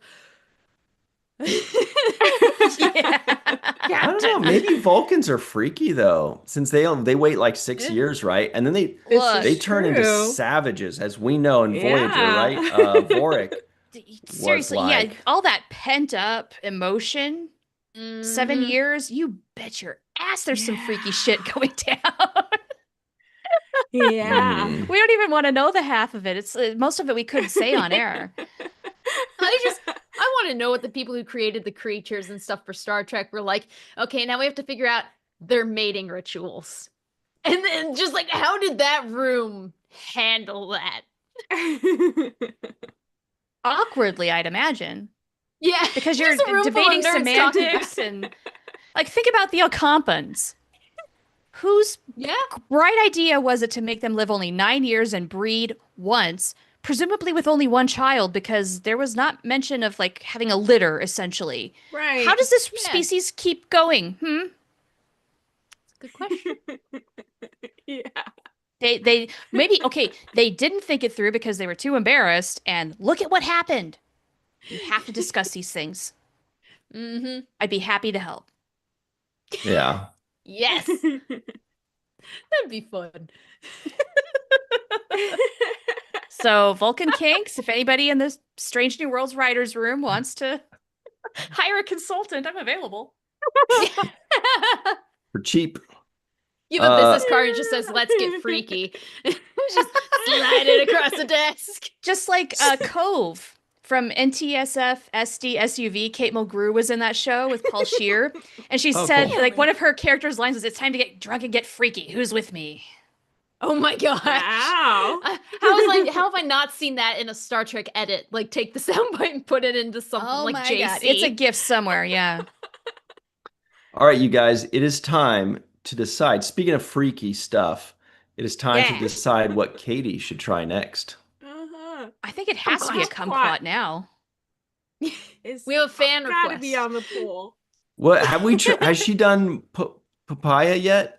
I don't know. Maybe Vulcans are freaky though, since they wait like 6 years, right? And then Look, they turn into true. savages, as we know in Voyager, Yeah. right? Vorik. seriously, like- yeah, all that pent up emotion, 7 Mhm. years, you bet your ass there's some freaky shit going down. Yeah. Mm. We don't even want to know the half of it. It's most of it we couldn't say on air. I want to know what the people who created the creatures and stuff for Star Trek were like. Okay, now we have to figure out their mating rituals. And then just like, how did that room handle that? Awkwardly, I'd imagine, Yeah. because you're just a room full of debating nerds talking semantics about- and like think about the Alcompans. Whose Yeah. bright idea was it to make them live only 9 years and breed once, presumably with only one child, because there was not mention of like having a litter essentially. Right. How does this Yeah. species keep going? Good question. Yeah. They maybe okay, they didn't think it through because they were too embarrassed, and look at what happened. You have to discuss these things. Mm-hmm. I'd be happy to help. Yeah. Yes, that'd be fun. So Vulcan Kinks, if anybody in this Strange New Worlds writers room wants to hire a consultant, I'm available. For cheap. You have a business card that just says "Let's get freaky." Just slide it across the desk. Just like Cove from NTSF SD SUV, Kate Mulgrew was in that show with Paul Scheer, and she said cool. like one of her characters' lines was, "It's time to get drunk and get freaky. Who's with me?" Oh my gosh! Wow. How have I not seen that in a Star Trek edit? Like, take the soundbite and put it into something Oh like my JC. God. It's a gift somewhere, yeah. All right, you guys, it is time to decide. Speaking of freaky stuff, it is time to Yes. decide what Katie should try next. Uh-huh. I think it has to be a kumquat now. It's We have a fan gotta be request. on the pool. What have we has she done papaya yet?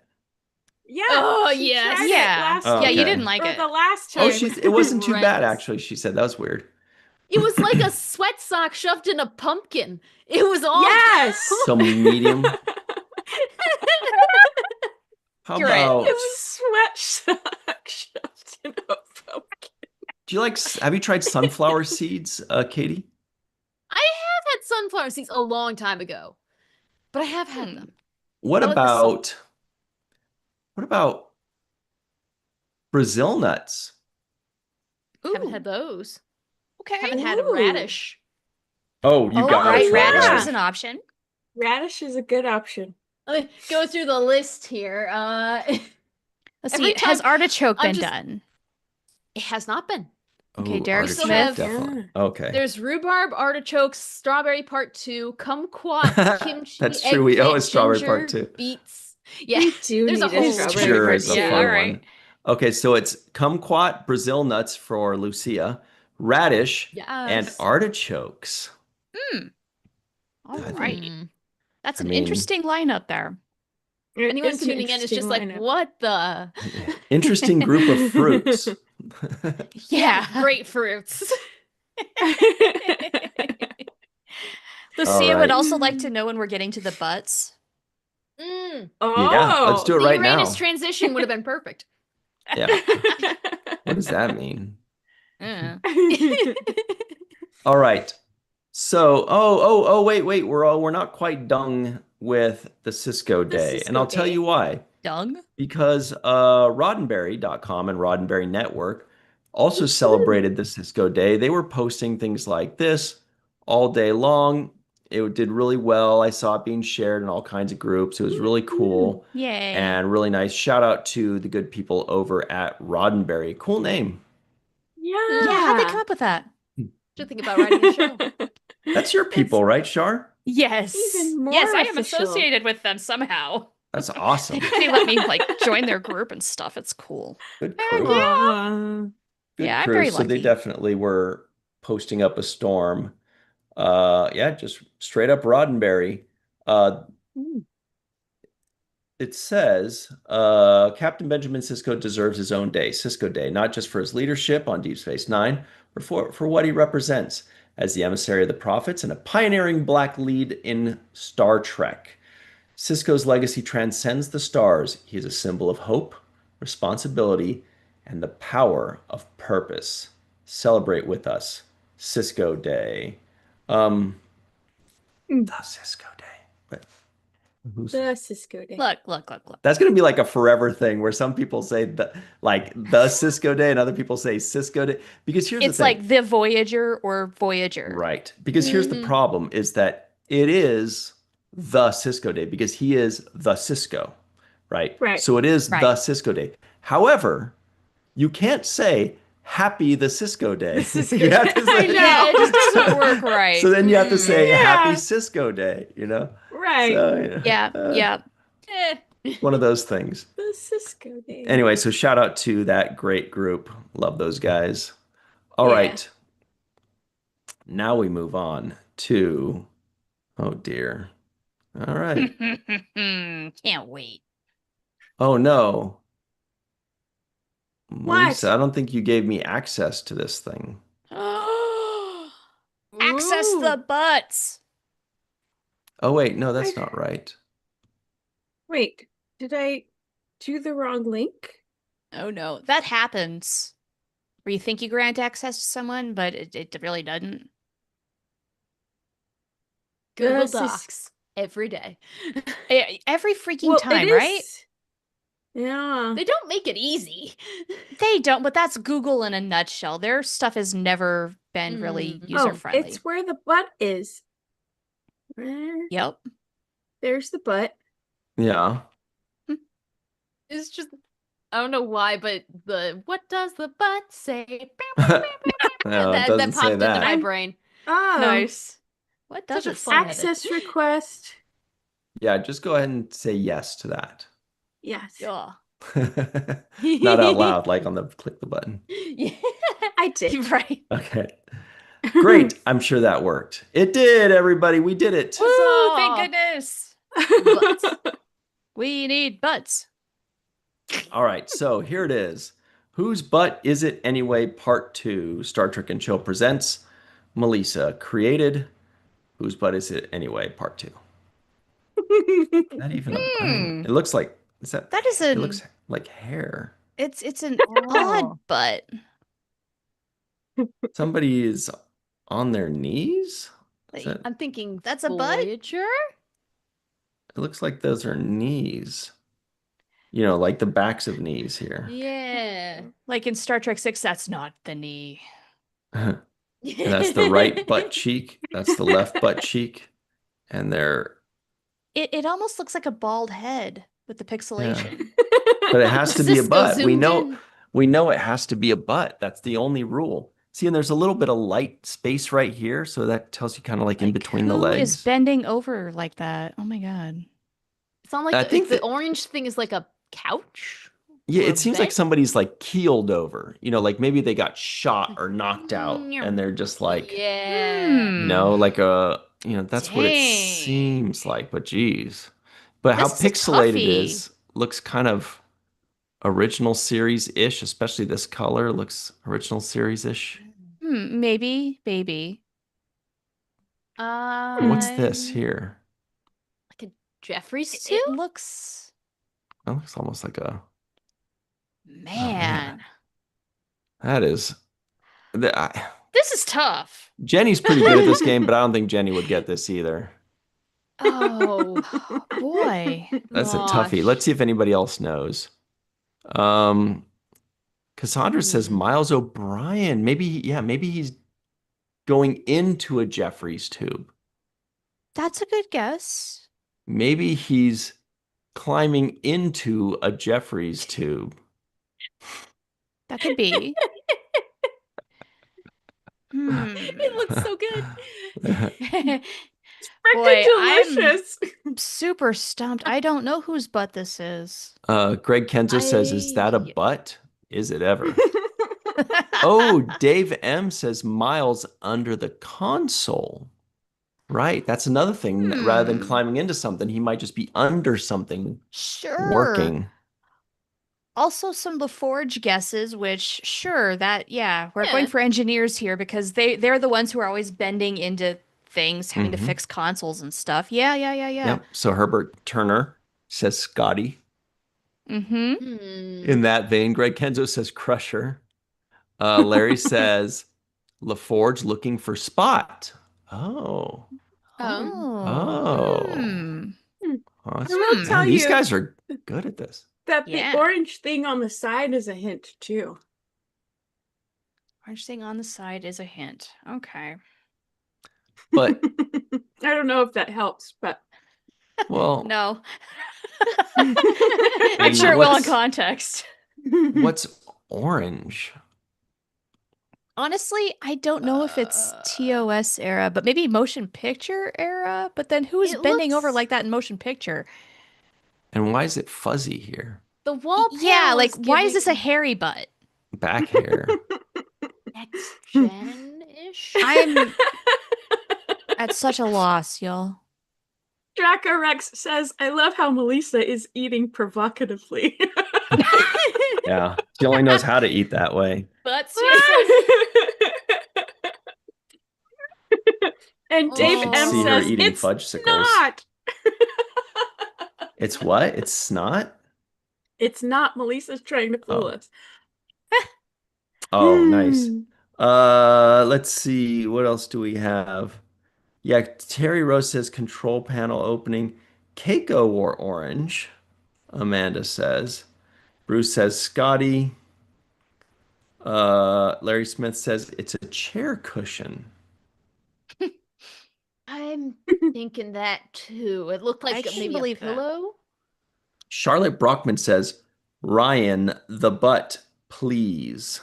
Yeah. Oh, she yes. tried it Yeah. last Oh, Yeah, you okay. didn't like or it. the last time. Oh, it wasn't too bad horrendous. actually. She said that was weird. It was like a sweat sock shoved in a pumpkin. It was all Yes. So medium. How You're right. about It was sweat sock shoved in a pumpkin. do you like have you tried sunflower seeds, Katie? I have had sunflower seeds a long time ago, but I have had them. What I like the about what about Brazil nuts? Haven't Ooh, had those. okay. Haven't had a Ooh. radish. Oh, you Oh, got right. it. Radish yeah. is an option. Radish is a good option. Let me go through the list here. Let's Every see. Has time artichoke I'm been just- done? It has not been. Okay, Oh, Derek artichoke, Smith. definitely. Okay. There's rhubarb, artichokes, strawberry part 2, kumquat, kimchi, That's true. We owe a eggplant, strawberry ginger, part 2. beets. Yeah. We do There's a need whole strawberry Sure part is a Yeah, fun all one. right. Okay, so it's kumquat, Brazil nuts for Lucia, radish, and Yes. artichokes. All I right. Mm. That's I an mean- interesting lineup there. It Anyone is an tuning in is interesting just like, lineup. what the? Interesting group of fruits. Yeah. Grapefruits. Lucia All would right. also like to know when we're getting to the butts. Mm. Oh, Yeah, let's do it The right now. Uranus transition would have been perfect. Yeah. What does that mean? Uh, All right. So, oh, wait. We're not quite done with the Sisko Day, and Sisko I'll tell Day. you why. dung? Because Roddenberry.com and Roddenberry Network also celebrated the Cisco Day. They were posting things like this all day long. It did really well. I saw it being shared in all kinds of groups. It was really cool Yay. and really nice. Shout out to the good people over at Roddenberry. Cool name. Yeah. Yeah, how'd they come up with that? Should think about writing a show. That's your people, right, Shar? Yes. Even more Yes, I am official. associated with them somehow. That's awesome. They let me like join their group and stuff. It's cool. Good crew. Aw. Good Yeah, I'm crew. very So they lucky. definitely were posting up a storm. Yeah, just straight up Roddenberry. It says Captain Benjamin Sisko deserves his own day, Sisko Day, not just for his leadership on Deep Space Nine, but for what he represents as the emissary of the prophets and a pioneering black lead in Star Trek. Sisko's legacy transcends the stars. He is a symbol of hope, responsibility, and the power of purpose. Celebrate with us, Sisko Day. The Sisko Day. But who's The Cisco Day. Look. that's going to be like a forever thing where some people say the Cisco Day and other people say Cisco Day because here's It's the thing. like the Voyager or Voyager. Right. Because here's the problem is that it is the Cisco Day because he is the Cisco, right? Right. So it is Right. the Cisco Day. However, you can't say happy the Cisco Day. Cisco You have to Day. I say Yeah, it just doesn't work right. So then you have to say Yeah. happy Cisco Day, you know? Right. So, Yeah. one of those things. The Cisco Day. Anyway, so shout out to that great group. Love those guys. All Yeah. right. Now we move on to, oh dear. All right. Can't wait. Oh no. What? Lisa, I don't think you gave me access to this thing. Access Ooh. the butts. Oh wait, no, that's not right. Wait, did I do the wrong link? Oh no, that happens. Where you think you grant access to someone, but it really doesn't. Google This is- Docs every day. Every freaking Well, time, it right? is. Yeah. They don't make it easy. They don't, but that's Google in a nutshell. Their stuff has never been really Mm. user Oh, friendly. it's where the butt is. Where? Yep. There's the butt. Yeah. It's just, I don't know why, but what does the butt say? No, it that doesn't popped say into my that. brain. Oh. Nice. What does Such a it fun say? edit. Access request. Yeah, just go ahead and say yes to that. Yes. Yeah. Not out loud, like on the click the button. Yeah. I did. Right. Okay. Great. I'm sure that worked. It did, everybody. We did it. Woo, thank Huzzah. goodness. Butts. We need butts. All right. So here it is. Whose Butt Is It Anyway? Part 2. Star Trek and Chill presents Melissa created. Whose Butt Is It Anyway? Part 2. Not even it looks like That is it an looks like hair. it's an Oh. odd butt. Somebody is on their knees? Is that- I'm thinking That's a butt? Voyager? It looks like those are knees. You know, like the backs of knees here. Yeah. Like in Star Trek 6, that's not the knee. And that's the right butt cheek. That's the left butt cheek. And they're It almost looks like a bald head with the pixelation. but it has to be a Sisko butt. We zoomed know in. we know it has to be a butt. That's the only rule. See, and there's a little bit of light space right here, so that tells you kind of like in between the Who legs. is bending over like that? Oh my god. It's not like I think the that- orange thing is like a couch. Yeah, or a it seems like bed? somebody's like keeled over. You know, like maybe they got shot or knocked out and they're just like, Yeah. you know, like that's what it Dang. seems like. But geez. But how This is a pixelated it toughie. is looks kind of original series-ish, especially this color looks original series-ish. Maybe, baby. What's this here? Like a Jeffries It too? looks That looks almost like a man. that is This is tough. Jenny's pretty good at this game, but I don't think Jenny would get this either. Oh boy. That's a Gosh. toughie. Let's see if anybody else knows. Cassandra says Miles O'Brien. Maybe he's going into a Jeffries tube. That's a good guess. Maybe he's climbing into a Jeffries tube. That could be. It looks so good. Boy, Freaking delicious. I'm super stumped. I don't know whose butt this is. Greg Kenzo says, "Is that a I- butt? Is it ever?" Oh, Dave M says Miles under the console. Right, that's another thing. Rather than climbing into something, he might just be under something Sure. working. Also, some LaForge guesses, which sure that we're Yeah. going for engineers here because they're the ones who are always bending into things, having to fix consoles and stuff. Yeah. Yep. So Herbert Turner says Scotty. Mm-hmm. In that vein, Greg Kenzo says Crusher. Larry says LaForge looking for Spot. Oh. Oh. I will tell These you guys are good at this. that Yeah. the orange thing on the side is a hint too. Orange thing on the side is a hint. Okay. But I don't know if that helps, but well, No. And I'm sure it will in what's- context. what's orange? Honestly, I don't know if it's TOS era, but maybe motion picture era. But then who's It bending over looks- like that in motion picture? And why is it fuzzy here? The wall Yeah, panel like is why is this a giving hairy butt? Back hair. next gen-ish? I'm at such a loss, y'all. Draco Rex says, I love how Melissa is eating provocatively. Yeah. She only knows how to eat that way. Butts. And Dave You should M see her says, eating it's fudge sickles. not. It's what? It's snot? It's not. Melissa's trying to fool Oh. us. Oh, nice. Let's see. What else do we have? Yeah, Terry Rose says control panel opening. Keiko wore orange, Amanda says. Bruce says Scotty. Larry Smith says it's a chair cushion. I'm thinking that too. It looked I like can maybe a believe that. pillow. Charlotte Brockman says, Ryan, the butt, please.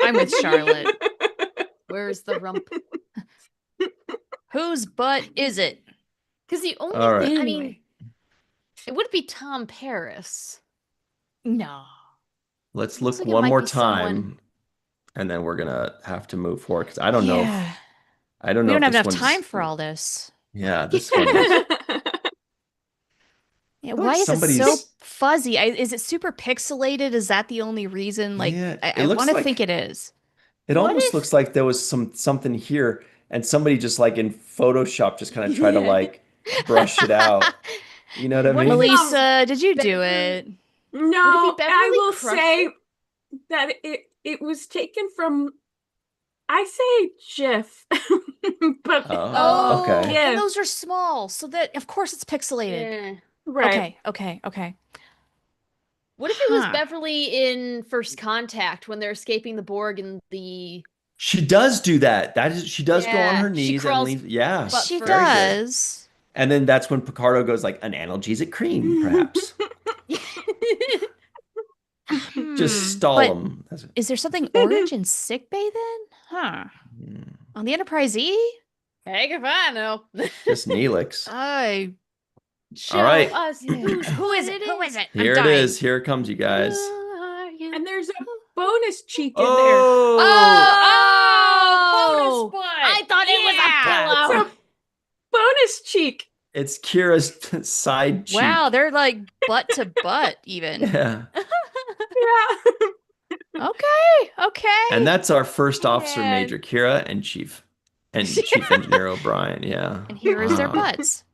I'm with Charlotte. Where's the rump? Whose butt is it? Because the only All right. thing, I Anyway. mean, it would be Tom Paris. No. Let's Looks look like it one might more be someone- time, and then we're gonna have to move forward because I don't know. Yeah. I don't We know don't if have this enough one's- time for all this. Yeah, this one. Is, Yeah, feel why like is it so somebody's- fuzzy? Is it super pixelated? Is that the only reason? Like, Yeah, I it looks want to like- think it is. It What almost if- looks like there was something here, and somebody just like in Photoshop just kind of tried to like brush it out. You know what I What mean? if Melissa, did you do Beverly- it? No, Beverly I will Crusher? say that it was taken from, I say GIF, but Oh, okay. Yeah. And those are small, so that of course it's pixelated. Yeah. right. Okay. What if it was Huh. Beverly in First Contact when they're escaping the Borg and the She does do that. She does go on Yeah, her she knees and crawls leave. Yeah. butt She first. Very good. does. And then that's when Picardo goes like an analgesic cream, perhaps. Just stall But him. is there something orange in sickbay then? Huh. On the Enterprise E? Heck if I know. Just Neelix. I Show right. us Who is it? Who is it? I'm Here it dying. is. Here it comes, you guys. And there's a bonus cheek in there. Oh, Oh, Oh, I thought it was a pillow. It's a bonus cheek. it's Kira's side cheek. Wow, they're like butt to butt even. Yeah. Yeah. Okay. And that's our first officer, Man. Major Kira, and Chief Engineer O'Brien. Yeah. And here is their Wow. butts.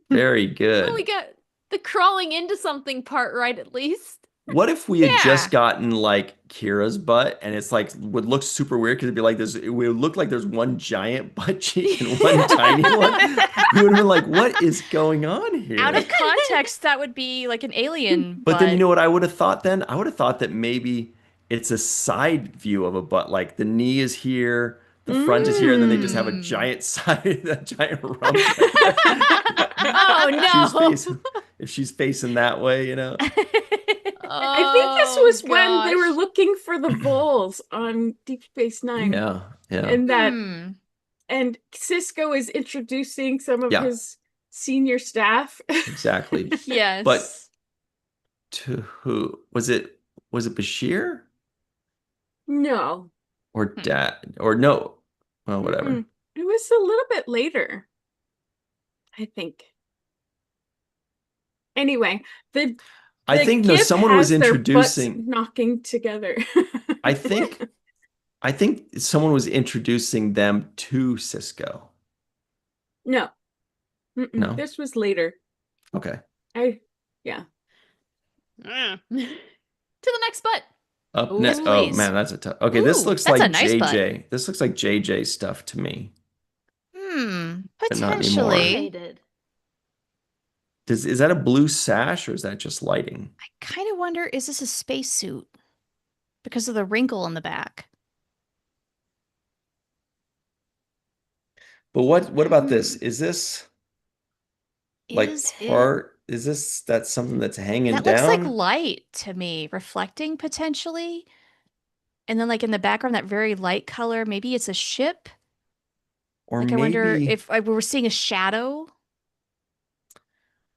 Very good. Well, we got the crawling into something part right at least. What if we had just Yeah. gotten like Kira's butt and it's like would look super weird because it'd be like this, it would look like there's one giant butt cheek and one tiny one. We would have been like, what is going on here? Out of context, that would be like an alien. But then you butt. know what I would have thought then? I would have thought that maybe it's a side view of a butt. Like the knee is here, the front is here, and then they just have a giant side, a giant rump. Right there. Oh no. If she's facing that way, you know. I think this was when they were gosh. looking for the voles on Deep Space Nine. Yeah, yeah. And that Hmm. and Sisko is introducing some of Yeah. his senior staff. Exactly. Yes. But to who was it? Was it Bashir No. or Dad or no? Well, whatever. Mm-mm. It was a little bit later, I think. Anyway, I the think no. GIF Someone was has their butts introducing. knocking together. I think someone was introducing them to Cisco. No. Mm-mm. No? This was later. Okay. To the next butt. Up Ooh, next. Oh please. man, that's a tough. Okay, this Ooh, looks that's like a nice butt. JJ. This looks like JJ stuff to me. But not anymore. Potentially. Faded. Is that a blue sash or is that just lighting? I kind of wonder, is this a spacesuit? Because of the wrinkle in the back. But what about this? Is this like Is it- part? Is this that's something that's hanging That down? looks like light to me, reflecting potentially. And then like in the background, that very light color, maybe it's a ship. Or Like maybe, I wonder if we were seeing a shadow.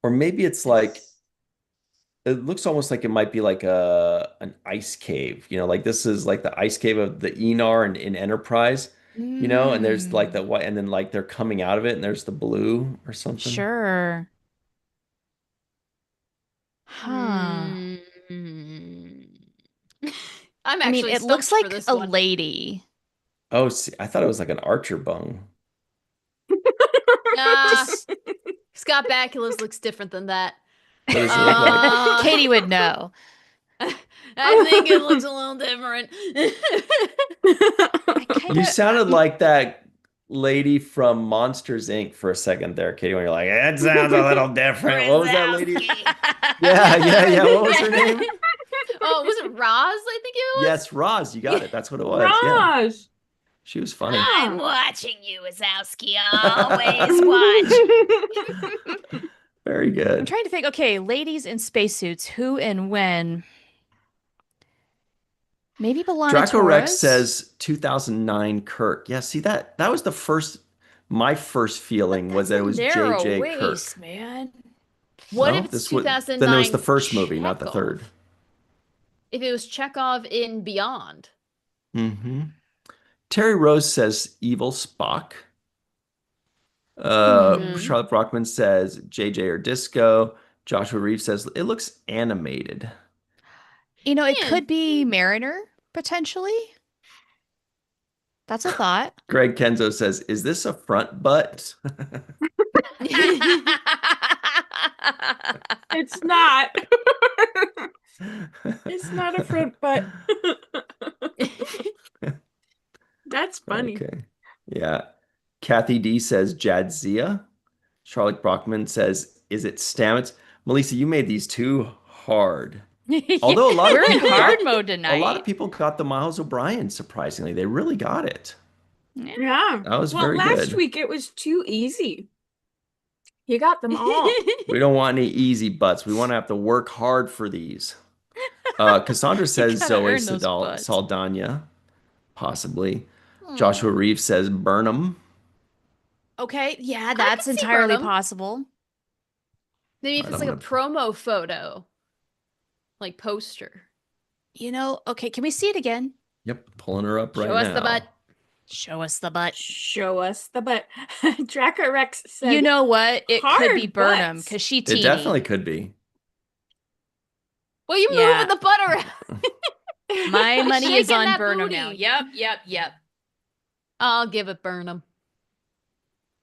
or maybe it's like it looks almost like it might be like an ice cave. You know, like this is like the ice cave of the Enar in Enterprise. You know, and there's like the white, and then like they're coming out of it, and there's the blue or something. Sure. Huh. I'm I actually mean, it stumped looks for like this a one. lady. Oh, see, I thought it was like an archer bung. Nah, Scott Bakula looks different than that. What does it look like? Katie would know. I think it looks a little different. You sounded like that lady from Monsters Inc. for a second there, Katie, when you're like, it sounds a little different. What was that lady? Yeah. What was her name? Oh, was it Roz? I think it was. Yes, Roz. You got it. That's what it was. Yeah. Raj. She was funny. I'm watching you, Wazowski. Always watch. Very I'm good. trying to think. Okay, ladies in spacesuits. Who and when? Maybe B'Elanna Draco Rex Torres? says 2009 Kirk. Yeah, see that was the first. My first feeling was that it was narrow JJ waist, Kirk. man. What No, if it's this was- 2009? Then it was the first movie, not the Chekhov? third. If it was Chekhov in Beyond. Mm-hmm. Terry Rose says evil Spock. Charlotte Brockman says JJ or Disco. Joshua Reeves says it looks animated. You know, it Yeah. could be Mariner, potentially. That's a thought. Greg Kenzo says, "Is this a front butt?" It's not. It's not a front butt. That's funny. Okay. Yeah. Kathy D says Jadzia. Charlotte Brockman says, "Is it Stamets?" Melissa, you made these too hard. Although a lot of We're in people hard got, mode tonight. a lot of people got the Miles O'Brien. Surprisingly, they really got it. Yeah. That was well, very last good. week it was too easy. You got them all. We don't want any easy butts. We want to have to work hard for these. Cassandra says gotta Zoe earn those butts. Saldana, possibly. Joshua Reeves says Burnham. Okay, yeah, that's can see entirely Burnham. possible. Maybe if I it's don't like a promo photo. Like poster. You know, okay, can we see it again? Yep, pulling her up right Show now. us the butt. Show us the butt. Show us the butt. Draco Rex said, You know what? It could be hard Burnham butts. because she It teeny. definitely could be. Well, you Yeah. moving the butt around. My money is Shaking on that Burnham booty. now. Yep. I'll give it Burnham.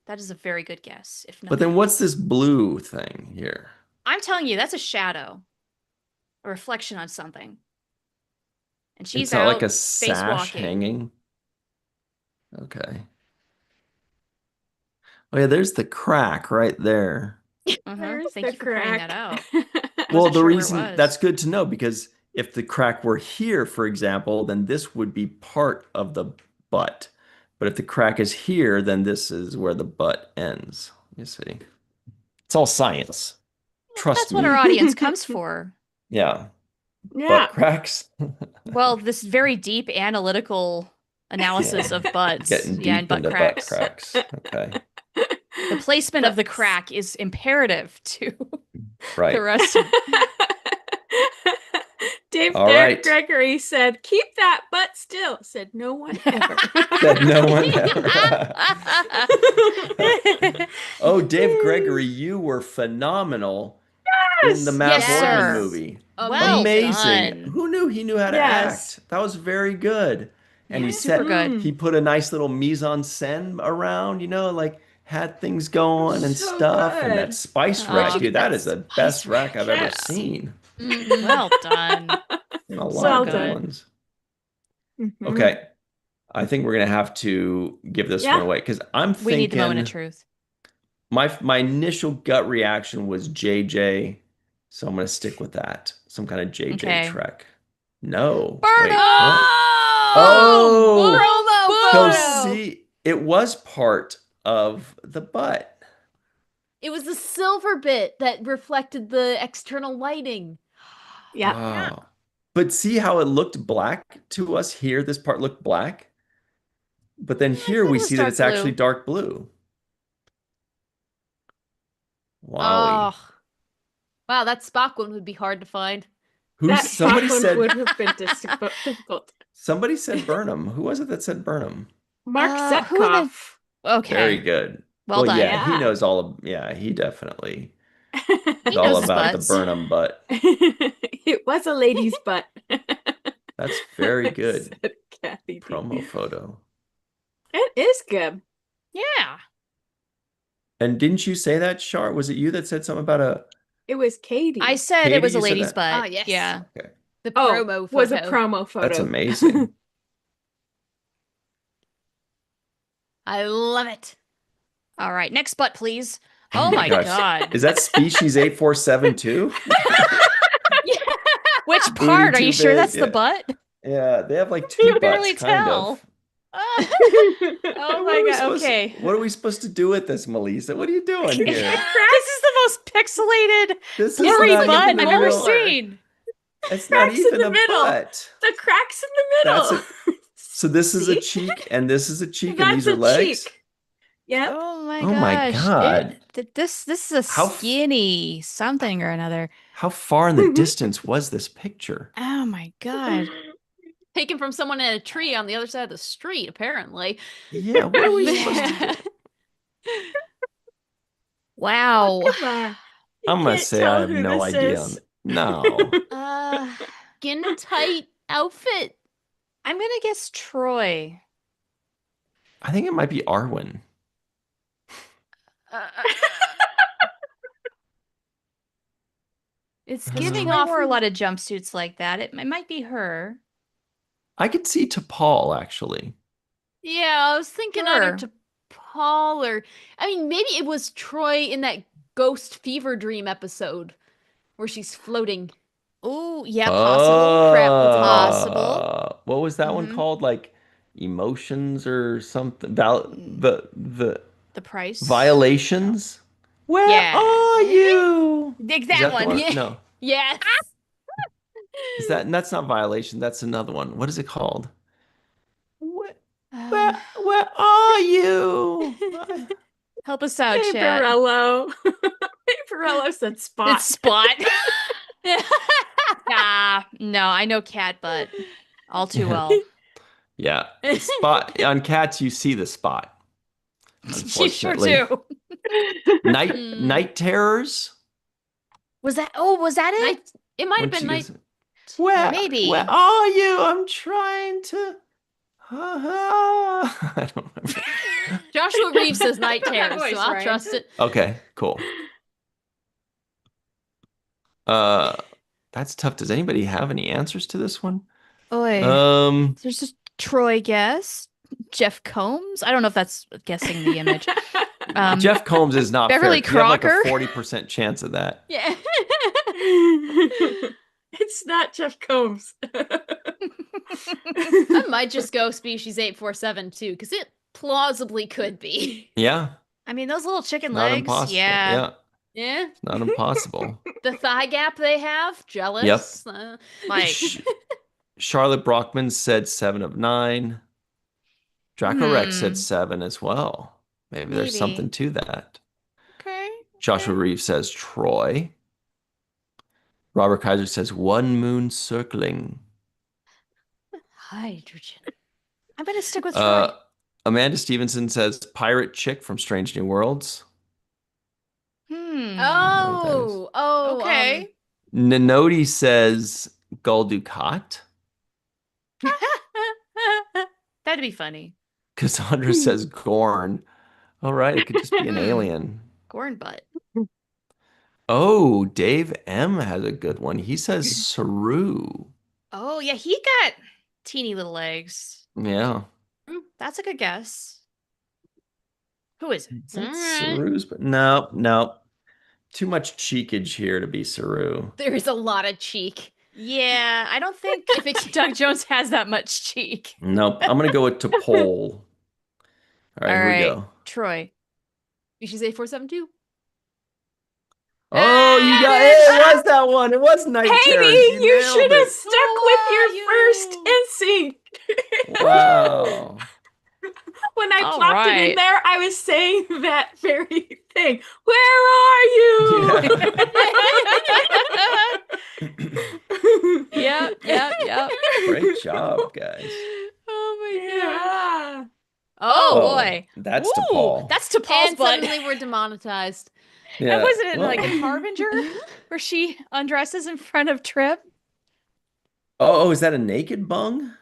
That is a very good guess. If not, But then what's this blue thing here? I'm telling you, that's a shadow, a reflection on something. And she's It's not out like a sash spacewalking. hanging. Okay. Oh yeah, there's the crack right there. There's Thank the you for pointing that crack. out. Well, Wasn't the sure where it reason was. that's good to know because if the crack were here, for example, then this would be part of the butt. But if the crack is here, then this is where the butt ends. You see, it's all science. Trust That's me. what our audience comes for. Yeah, Yeah. butt cracks. Well, this very deep analytical analysis of butts. Getting deep and butt into cracks. butt cracks. Okay, The placement of the crack is imperative to right. the rest of Dave All right. Gregory said, "Keep that butt still." Said no one ever. That no one ever. Oh, Dave Gregory, you were phenomenal in the Matt Yes, Boardman sir. movie. Well Amazing. done. Who knew he knew how to Yes. act? That was very good. And Yeah, he super said good. he put a nice little mise en scène around, like had things going and So stuff. And good. that spice Oh, rack, dude, that is the best spice rack I've ever yes. seen. Well done. And a So lot of good. good ones. Mhm. Okay. I think we're gonna have to give this Yeah. one away because I'm thinking We need the moment of truth. my initial gut reaction was JJ, so I'm gonna stick with that. Some kind of JJ Okay. Trek. No. Burnham! Wait, what? Oh, Promo so photo. see, it was part of the butt. It was the silver bit that reflected the external lighting. Yeah. Wow. But see how it looked black to us here? This part looked black. But then here thought it we was see that dark it's actually blue. dark blue. Wowie. Oh. Wow, that Spock one would be hard to find. That Somebody Spock one said would have been difficult. somebody said Burnham. Who was it that said Burnham? Mark Who are the- Setkoff. Okay. Very good. Well done. Yeah, he Yeah. knows all of he definitely He is all knows his about butts. the Burnham butt. It was a lady's butt. That's very good. Said Kathy D. Promo photo. It is good. Yeah. And didn't you say that, Char? Was it you that said something about a It was Katie. I said Katie, it was a you said lady's that? butt. Ah, yes. Yeah. Okay. The Oh, promo photo. was a promo photo. That's amazing. I love it. All right, next butt, please. Oh Oh my my gosh. god. Is that species 847 Which Booty part? Are too you sure big, that's the yeah. butt? Yeah, they have like You two can barely butts, kind tell. of. Oh What are my we god. supposed to- Okay. what are we supposed to do with this, Melissa? What are you doing This here? is the most pixelated, This is blurry not butt even I've a ever real- seen. It's not Cracks in even the a middle. butt. The cracks in the That's middle. So this is a See? cheek, and this is a cheek, and That's these are a legs. cheek. Yep. Oh my Oh my gosh. God. This is a How f- skinny something or another. How far in the distance was this picture? Oh my god. Taken from someone in a tree on the other side of the street, apparently. Yeah, what are we Yeah. supposed to do? Wow. Come on. You I'm gonna can't say tell I have who no this idea. is. No. Skin tight outfit. I'm gonna guess Troy. I think it might be Arwen. It's Because giving Troy off wore a lot of jumpsuits like that. It might be her. I could see T'Pol, actually. Yeah, I was thinking Sure. either to Paul or I mean maybe it was Troy in that Ghost Fever Dream episode where she's floating. Oh, yeah, possible. Crap, it's possible. What was that one Mhm. called? Like emotions or something? The The price. violations? Where Yeah. are you? Dig Is that that the one. one? Yeah. No. Yes. Is that? That's not violation. That's another one. What is it called? Where, Um, where are you? help us out, Hey, chat. Barello. Hey, Barello said spot. It's Spot. Ah, no, I know cat butt all too well. Yeah. Spot on cats. You see the spot. You sure Unfortunately. do. Night terrors. Was that? Oh, was that it? Night, it might When have she been night. goes, Where? Maybe. Where are you? I'm trying to. I don't remember. Joshua Reeves says night That terrors, voice, so I'll Ryan. trust it. Okay, cool. That's tough. Does anybody have any answers to this one? Oi. Um, There's just Troy guess. Jeff Combs. I don't know if that's guessing the image. Jeff Combs is not Beverly fair. You have like a Crocker? 40% chance of that. Yeah. It's not Jeff Combs. I might just go species 847 too, because it plausibly could be. Yeah, I mean, those little chicken not legs. impossible. Yeah. Yeah, Yeah. not impossible. The thigh gap they have, jealous. Like, Sh- Charlotte Brockman said 7 of 9. Draco Rex said 7 as well. Maybe there's Maybe. something to that. okay. Joshua Reeves says Troy. Robert Kaiser says 1 moon circling. Hydrogen. I'm gonna stick with Troy. Amanda Stevenson says pirate chick from Strange New Worlds. Oh, Okay. Nanoti says Gul Dukat. That'd be funny. Cassandra says Gorn. All right, it could just be an alien. Corn butt. Oh, Dave M has a good one. He says Saru. Oh yeah, he got teeny little legs. Yeah. That's a good guess. Who is it? Is that Alright. Saru's? But no. Too much cheekage here to be Saru. there is a lot of cheek. Yeah, I don't think if it's Doug Jones has that much cheek. Nope. I'm gonna go with T'Pol. All right, here we go. Troy. Species 847 too. Oh, you got it. It was that one. It was Night Terrors. Katie, you nailed should have it. stuck with your first instinct. Wow. When I All plopped it right. in there, I was saying that very thing. Where are you? Yep. Great job, guys. Oh my Yeah. Oh boy. That's Ooh, T'Pol. That's T'Pol's And butt. suddenly we're demonetized. Yeah. And wasn't it Well- like in Harbinger where she undresses in front of Trip? Oh, is that a naked bung?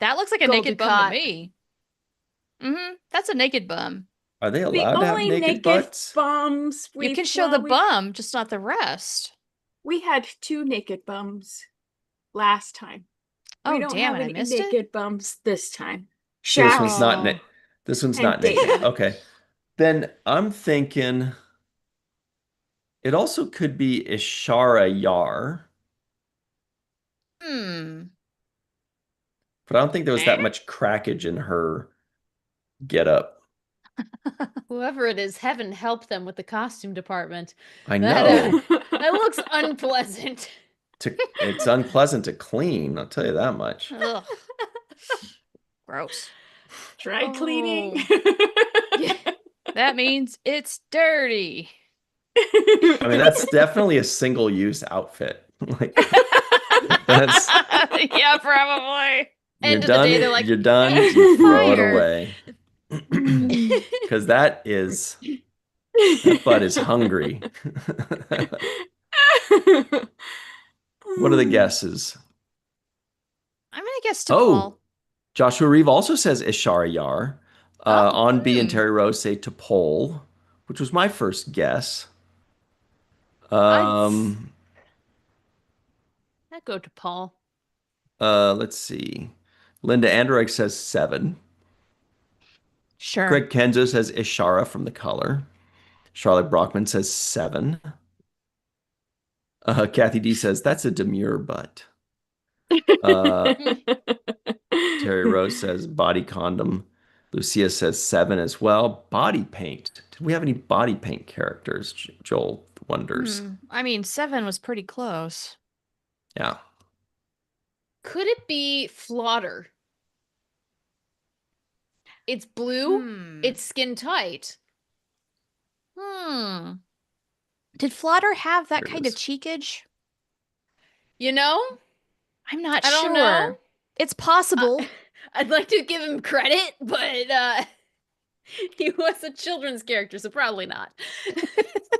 That looks like a Gold naked bum Ducat. to me. Mm-hmm. That's a naked bum. Are they The allowed to have only naked naked butts? bums You can show the bum, just not the rest. We had 2 naked bums last time. We Oh, don't damn have it, I any missed it? naked bums this time. So this one's Shaq not Oh. this one's and not naked. Data. Okay. Then I'm thinking it also could be Ishara Yar, Hmm. but I don't think there was that much crackage in her getup. Whoever it is, heaven help them with the costume department. I That, know. That looks unpleasant. It's unpleasant to clean, I'll tell you that much. Ugh. Gross. Dry cleaning. Yeah. That means it's dirty. I mean, that's definitely a single-use outfit. Like that's Yeah, probably. you're End of the done, day, they're like, you're done, you throw it fire. away. Because that butt is hungry. What are the guesses? I'm gonna guess to Oh, Paul. Joshua Reeve also says Ishara Yar. On B and Terry Rose say to Pole, which was my first guess. I'd go to Paul. Let's see. Linda Andreich says 7. Sure. Greg Kenzo says Ishara from The Color. Charlotte Brockman says 7. Kathy D says that's a demure butt. Terry Rose says body condom. Lucia says 7 as well. Body paint. Did we have any body paint characters? Joel wonders. I mean, 7 was pretty close. Yeah. Could it be Flaughter? It's blue. It's skin tight. Did Flaughter have that There it kind of is. cheekage? You know? I'm not I sure. don't know. It's possible. I'd like to give him credit, but he was a children's character, so probably not.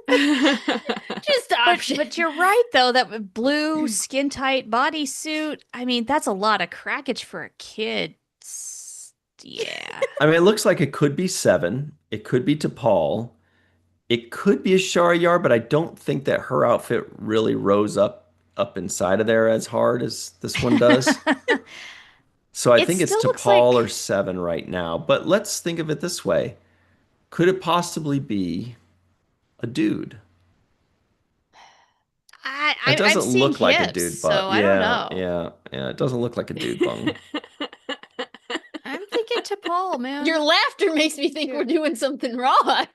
Just option. But you're right, though, that blue skin tight bodysuit, I mean, that's a lot of crackage for a kid. Yeah. I mean, it looks like it could be 7. It could be to Paul. It could be a Shariar, but I don't think that her outfit really rose up inside of there as hard as this one does. So I think it's still to looks Paul like- or 7 right now. But let's think of it this way. Could it possibly be a dude? It I'm doesn't seeing look like a hips, dude, so but I don't know. yeah, it doesn't look like a dude bung. I'm thinking to Paul, man. Your laughter makes me think we're doing something wrong.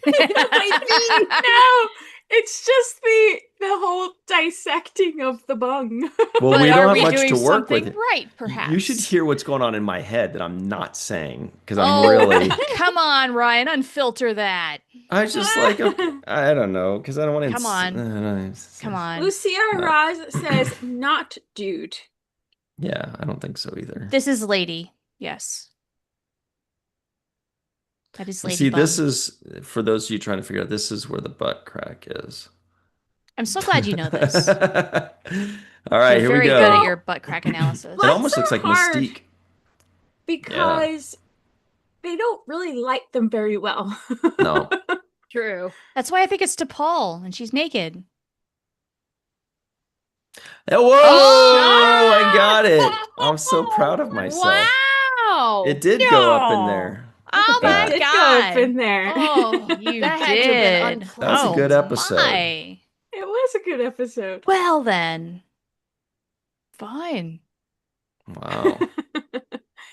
No, it's just the whole dissecting of the bung. Well, But we are don't we have much doing to work something with. right, perhaps? You should hear what's going on in my head that I'm not saying because I'm really. Come on, Ryan, unfilter that. I was just like, okay, I don't know, because I don't want to. Come on. Come on. Lucia Raz says not dude. Yeah, I don't think so either. This is lady. Yes. That is lady. See, bum. this is for those of you trying to figure out. This is where the butt crack is. I'm so glad you know this. All right, You're here very we good go. at your butt crack analysis. It almost looks like hard. Mystique. Because they don't really light them very well. No. True. That's why I think it's to Paul, and she's naked. Whoa! I got it. I'm so proud of myself. Wow. It did go up in there. Oh at my that. It did go god! up in there. Oh, you That had to have been did. That was a Oh good episode. my. It was a good episode. Well then, fine. Wow.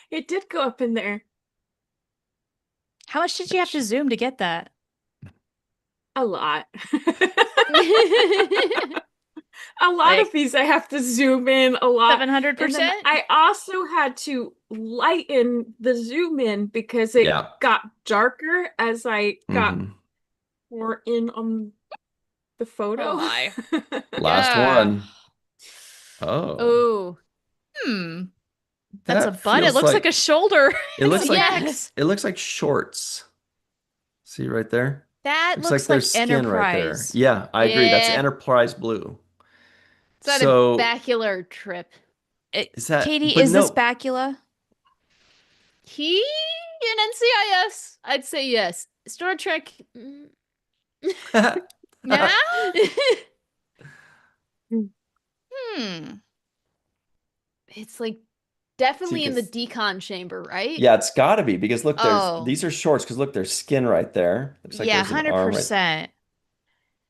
It did go up in there. How much did you have to zoom to get that? A lot. A lot Like of these I have to zoom in a lot. 700%. And then I also had to lighten the zoom in because it Yeah. got darker as I got Mhm. more in on the photo. Oh my. Last Yeah. one. Oh. Ooh. That's That a butt. It feels looks like a shoulder. It looks like Yes. it looks like shorts. See right there? That Looks looks like like there's skin right there. Enterprise. Yeah, I agree. That's Yeah. Enterprise blue. Is that So a bacular trip? is that Katie, but is this no, bacula? He in NCIS? I'd say yes. Star Trek. Yeah. Hmm. It's like definitely in the because- decon chamber, right? Yeah, it's got to be because look, Oh. these are shorts because look, there's skin right there. Looks like Yeah, there's an arm right. 100%.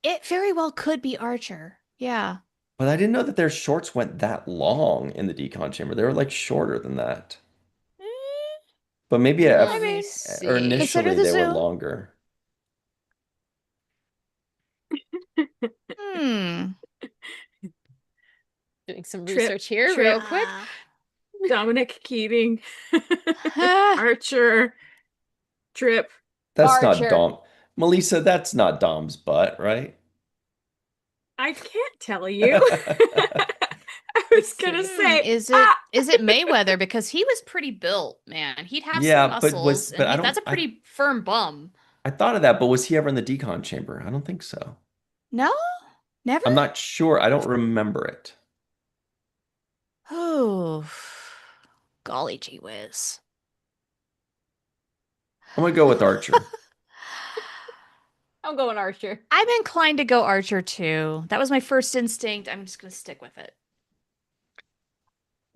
It very well could be Archer. Yeah. But I didn't know that their shorts went that long in the decon chamber. They were like shorter than that. But maybe Let I me mean, see. or initially the they were zoo. longer. Hmm. Doing some Trip, research here trip. real quick. Dominic Keating, Ah, Archer, Trip. That's not Archer. Dom. Melissa, that's not Dom's butt, right? I can't tell you. I was gonna say, is it Mayweather? Because he was pretty built, man. He'd have Yeah, some but muscles, but I and don't that's a pretty firm bum. I thought of that, but was he ever in the decon chamber? I don't think so. No? Never? I'm not sure. I don't remember it. Oh, golly gee whiz. I'm gonna go with Archer. I'm going Archer. I'm inclined to go Archer too. That was my first instinct. I'm just gonna stick with it.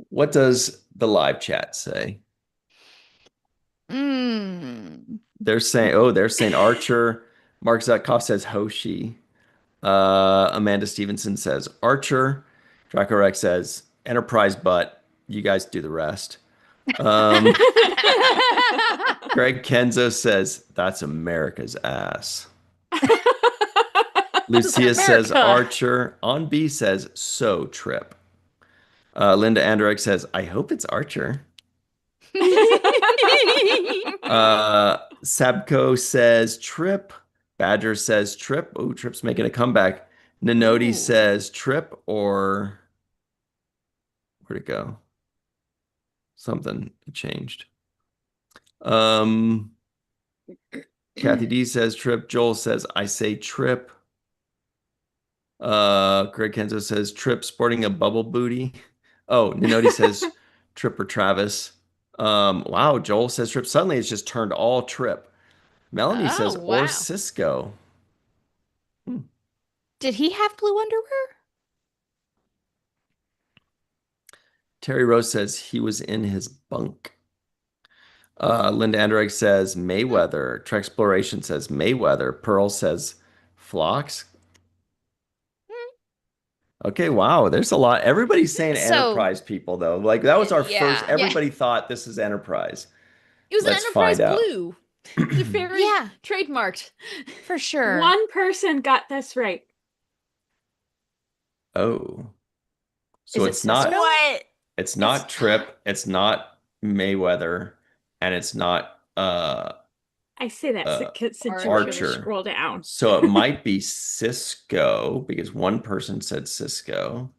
What does the live chat say? Mm. They're saying Archer. Mark Zutkoff says Hoshi. Amanda Stevenson says Archer. Draco Rex says Enterprise butt. You guys do the rest. Greg Kenzo says that's America's ass. Lucia says America. Archer. On B says so Trip. Linda Andrek says I hope it's Archer. Sabco says Trip. Badger says Trip. Oh, Trip's making a comeback. Ninodi Ooh. says Trip, or where'd it go? Something changed. Kathy D says Trip. Joel says I say Trip. Greg Kenzo says Trip sporting a bubble booty. Oh, Ninodi says Trip or Travis. Wow, Joel says Trip. Suddenly it's just turned all Trip. Melanie says wow. or Cisco. Did he have blue underwear? Terry Rose says he was in his bunk. Linda Anderegg says Mayweather. Trek Exploration says Mayweather. Pearl says Phlox. Okay, wow. There's a lot. Everybody's saying So- Enterprise people, though. Like, that was our Yeah. first. Everybody thought this is Enterprise. It was Let's an Enterprise find out. Blue. They're very Yeah. trademarked. For sure. One person got this right. Oh. So Is it it's not. Cisco? What? It's not Trip. It's not Mayweather, and it's not. I say that since you Archer. scroll down. So it might be Cisco because one person said Cisco.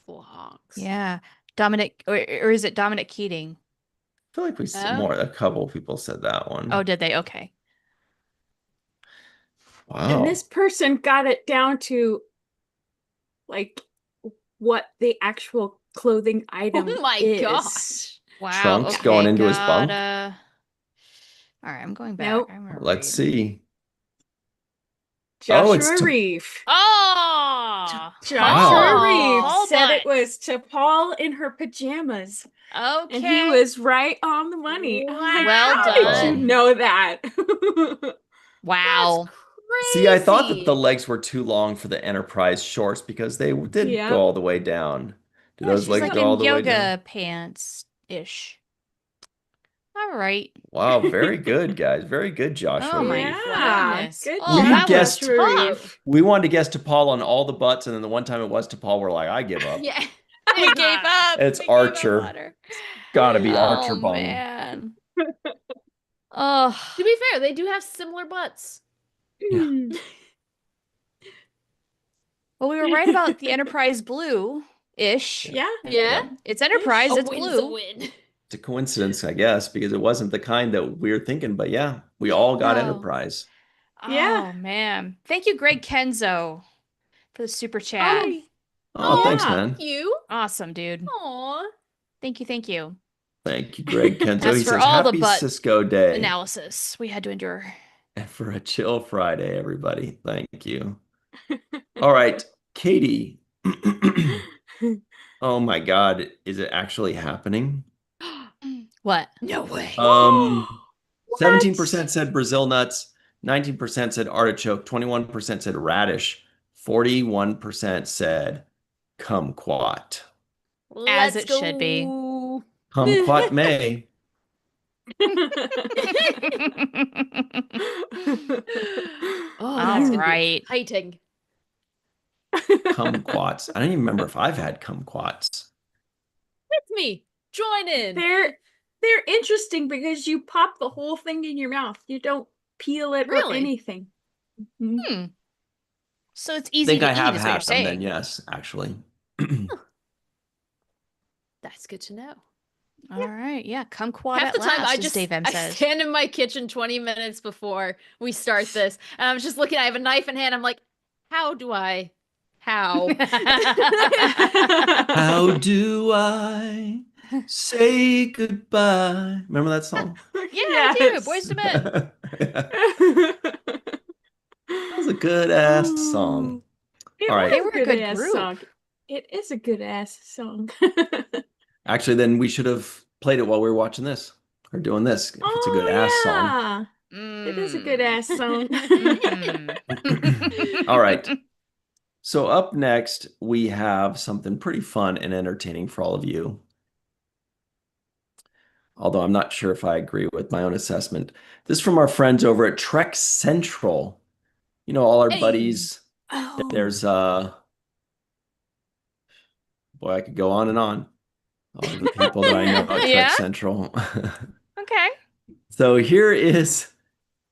Flocks. Yeah. Dominic, or is it Dominic Keating? I feel like we said Oh. more. A couple people said that one. Oh, did they? Okay. Wow. And this person got it down to like what the actual clothing item Oh my is. gosh. Wow. Trunks okay, going into his bunk? All right, I'm going back. Nope. I'm gonna Let's read. see. Joshua Oh, it's to- Reeve. Oh. Joshua Wow. Reeve said Paul it was to Paul in her pajamas. Okay. And he was right on the money. I'm like, Well how did you done. know that? Wow. See, I thought that the Crazy. legs were too long for the Enterprise shorts because they did Yeah. go all the way down. Do Yeah, those she's legs like go all in the way yoga down? pants ish. All right. Wow, very good, guys. Very good, Joshua. Oh my Reeve. goodness. Good Oh, We job, guessed- Joshua tough. Reeve. We wanted to guess to Paul on all the butts, and then the one time it was to Paul, we're like, I give up. Yeah. We gave up. It's We gave up Archer. on her. Gotta be Oh, Archer bum. man. Oh. To be fair, they do have similar butts. Yeah. Well, we were right about the Enterprise blue-ish. Yeah. Yeah. It's Enterprise. A It's win's a blue. win. It's a coincidence, I guess, because it wasn't the kind that we were thinking, but yeah, we all got No. Enterprise. Yeah. Oh, man. Thank you, Greg Kenzo, for the super chat. Oh, thanks, Yeah. man. Thank you. Awesome, dude. Aw. Thank you. Thank you. Thank you, Greg Kenzo. As He for says, all the Happy butt Cisco Day. Analysis we had to endure. and for a chill Friday, everybody. Thank you. All right, Katie. Oh my God, is it actually happening? What? No way. 17% said Brazil nuts, 19% said artichoke, 21% said radish, 41% said kumquat. As Let's it should be. go. Kumquat may. Oh, All that's gonna right. be exciting. Kumquats. I don't even remember if I've had kumquats. It's me. Join in. They're interesting because you pop the whole thing in your mouth. You don't peel it or Really? anything. Mhm. Hmm. So it's I easy think to I eat, have is what you're had them then, saying. yes, actually. That's good to know. All right. Yeah. Kumquat Half at the time last, I as just Dave M I says. stand in my kitchen 20 minutes before we start this, and I'm just looking. I have a knife in hand. I'm like, how do I? How? How do I say goodbye? Remember that song? Yeah, I do. Boys to Men. That was a good ass song. It All right. They was were a a good good ass group. song. It is a good ass song. Actually, then we should have played it while we were watching this or doing this if it's a good ass song. Yeah. It is a good ass song. All right. So up next, we have something pretty fun and entertaining for all of you. Although I'm not sure if I agree with my own assessment. This is from our friends over at Trek Central. You know, all our Hey. buddies. Oh. There's boy, I could go on and on. All the people that I know at Trek Yeah? Central. Okay. So here is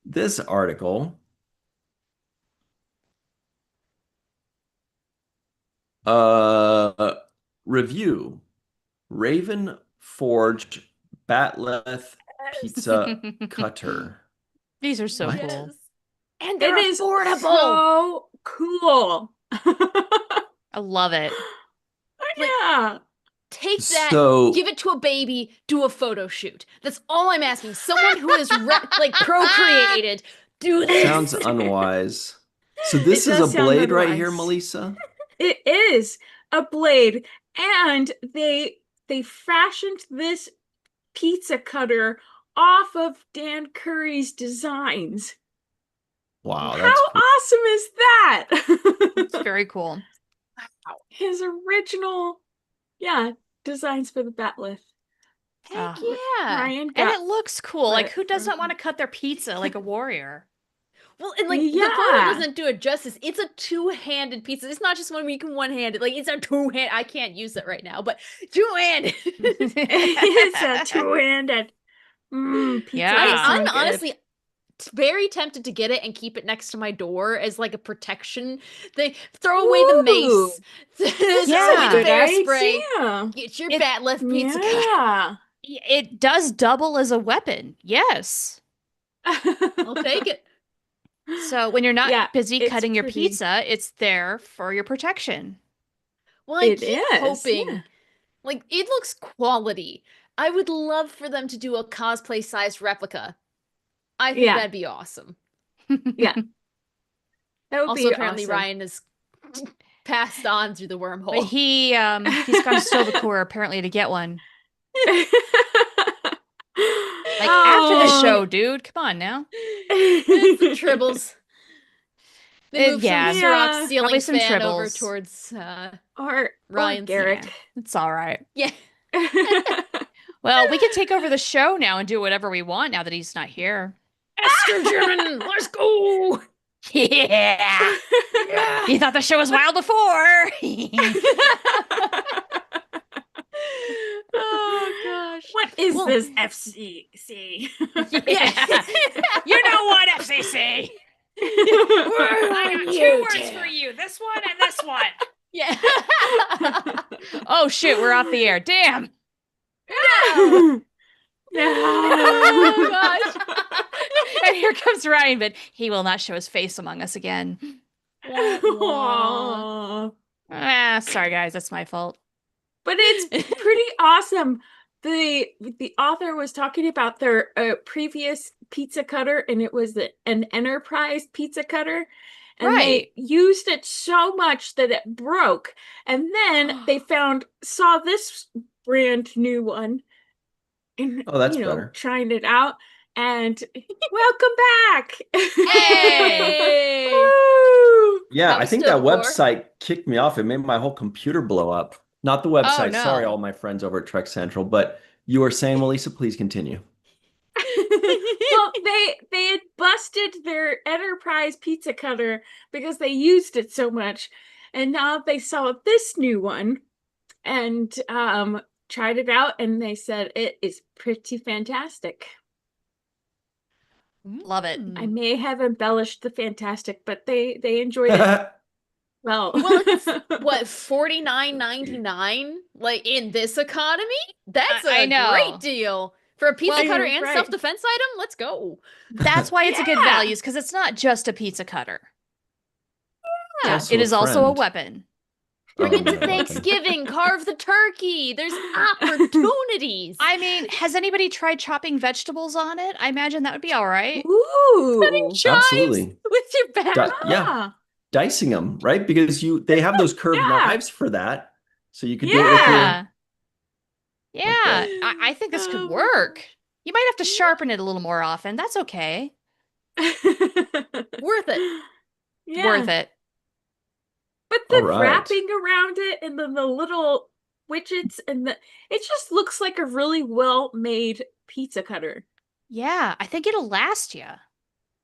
this article. Review. Raven Forged Batleth Pizza Cutter. These are so What? cool. And It they're is affordable. so cool. I love it. Yeah. Take that, So- give it to a baby, do a photo shoot. That's all I'm asking. Someone who is procreated, do this. Sounds unwise. So this It is a does sound blade right here, unwise. Melissa? It is a blade, and they fashioned this pizza cutter off of Dan Curry's designs. Wow, How that's cool. awesome is that? It's very cool. His original, designs for the batleth. Heck Oh. yeah. Ryan And got it looks cool. Like, credit who does for- not want to cut their pizza like a warrior? Well, and like the Yeah. photo doesn't do it justice. It's a two-handed pizza. It's not just one where you can one-handed. Like it's a two-hand. I can't use it right now, but two-handed. It's a two-handed pizza. Yeah. does I'm sound good. honestly very tempted to get it and keep it next to my door as like a protection thing. Throw away the Ooh. mace. That's Yeah. a Throw away the good bear spray. idea. Get your It- bat left pizza cut. Yeah. It does double as a weapon. Yes. I'll take it. So when you're not Yeah, busy it's cutting your pretty- pizza, it's there for your protection. Well, I It keep is, hoping. yeah. Like it looks quality. I would love for them to do a cosplay-sized replica. I think Yeah. that'd be awesome. Yeah. That would Also, be apparently awesome. Ryan is passed on through the wormhole. But he's gone to steal the core apparently to get one. Like after the show, dude. Come on now. It's the tribbles. They moved yeah. some Yeah. Ciroc ceiling Probably some fan over tribbles. towards or Ryan's- Garrick. It's all right. yeah. Well, we can take over the show now and do whatever we want now that he's not here. Estrogen, let's go. Yeah. You thought the show was wild before. Oh gosh. What is Well- this FCC? Yeah. You know what, FCC? I got two words for you. This one and this one. Yeah. Oh shit, we're off the air. Damn. No. Oh gosh. And here comes Ryan, but he will not show his face among us again. Aw. Sorry guys, that's my fault. But it's pretty awesome. the author was talking about their previous pizza cutter, and it was an Enterprise pizza cutter, and Right. they used it so much that it broke, and then they saw this brand new one, and Oh, that's better. trying it out, and welcome back. Hey! Woo! Yeah, How I we think stood that before. website kicked me off. It made my whole computer blow up. Not the website. no. Sorry, all my friends over at Trek Central. But you were saying, Melissa, please continue. Well, they had busted their Enterprise pizza cutter because they used it so much, and now they saw this new one and tried it out, and they said it is pretty fantastic. Love it. I may have embellished the fantastic, but they enjoyed it. Well, Well, it's what, $49.99? Like in this economy? That's I a know. great deal. For a pizza Well, cutter you're and right. self-defense item? Let's go. That's why it's a good Yeah. value, because it's not just a pizza cutter. It's also It a is also a friend. weapon. Bring Oh, it to no. Thanksgiving. Carve the turkey. There's opportunities. I mean, has anybody tried chopping vegetables on it? I imagine that would be all right. ooh, Absolutely. with your back. Yeah, ah, dicing them, right? Because they have those curved Yeah. knives for that. So you could do it with your Yeah. Yeah, I think this could work. You might have to sharpen it a little more often. That's okay. Worth it. Yeah. Worth it. But the All right. wrapping around it and then the little widgets and it just looks like a really well-made pizza cutter. Yeah, I think it'll last you.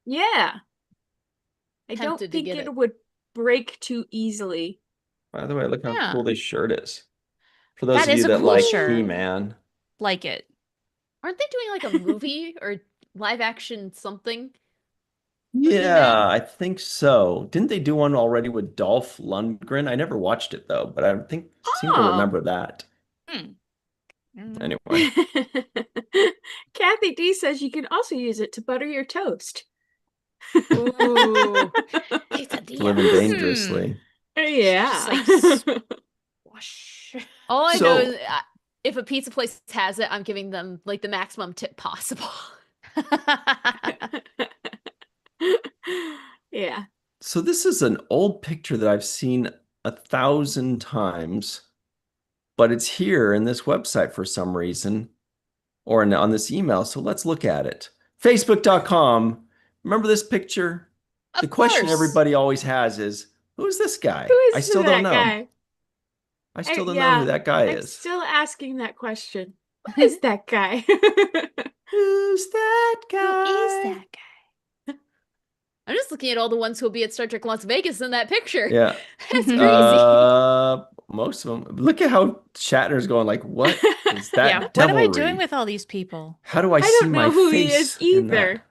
Yeah. I don't Tempted to think get it it. would break too easily. By the way, look how Yeah. cool this shirt is. For those That of is you a that cool like shirt. He-Man. Like it. Aren't they doing like a movie or live action something? Yeah, I think so. Didn't they do one already with Dolph Lundgren? I never watched it though, but I seem to Oh. remember that. Hmm. Anyway, Kathy D says you can also use it to butter your toast. Ooh. living dangerously. Yeah. Just like Wash. All I So- know is if a pizza place has it, I'm giving them like the maximum tip possible. Yeah. So this is an old picture that I've seen 1,000 times, but it's here in this website for some reason, or on this email. So let's look at it. Facebook.com. Remember this picture? Of The question course. everybody always has is, who's this guy? Who is I still that don't know. guy? I still don't know yeah, who that guy I'm is. still asking that question. Who is that guy? Who's that guy? Who is that guy? I'm just looking at all the ones who'll be at Star Trek Las Vegas in that picture. Yeah. That's crazy. Most of them. Look at how Shatner's going like, what is that Yeah, what am devilry? I doing with all these people? How do I I see don't my know who he face is in that? either.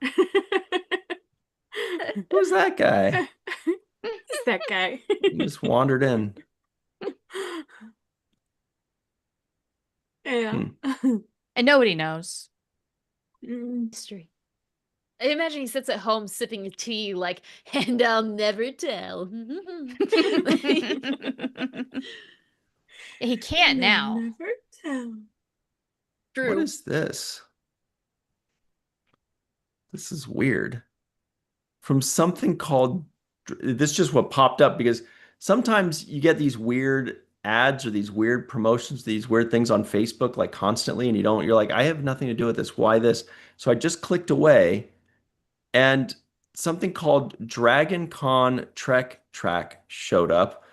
Who's that guy? Who's that guy? He just wandered in. Yeah. And nobody knows. Mm. Mystery. I imagine he sits at home sipping tea like, and I'll never tell. He can't now. Never tell. True. What is this? This is weird. From something called, this is just what popped up because sometimes you get these weird ads or these weird promotions, these weird things on Facebook like constantly, and you're like, I have nothing to do with this. Why this? So I just clicked away and something called Dragon Con Trek Track showed up.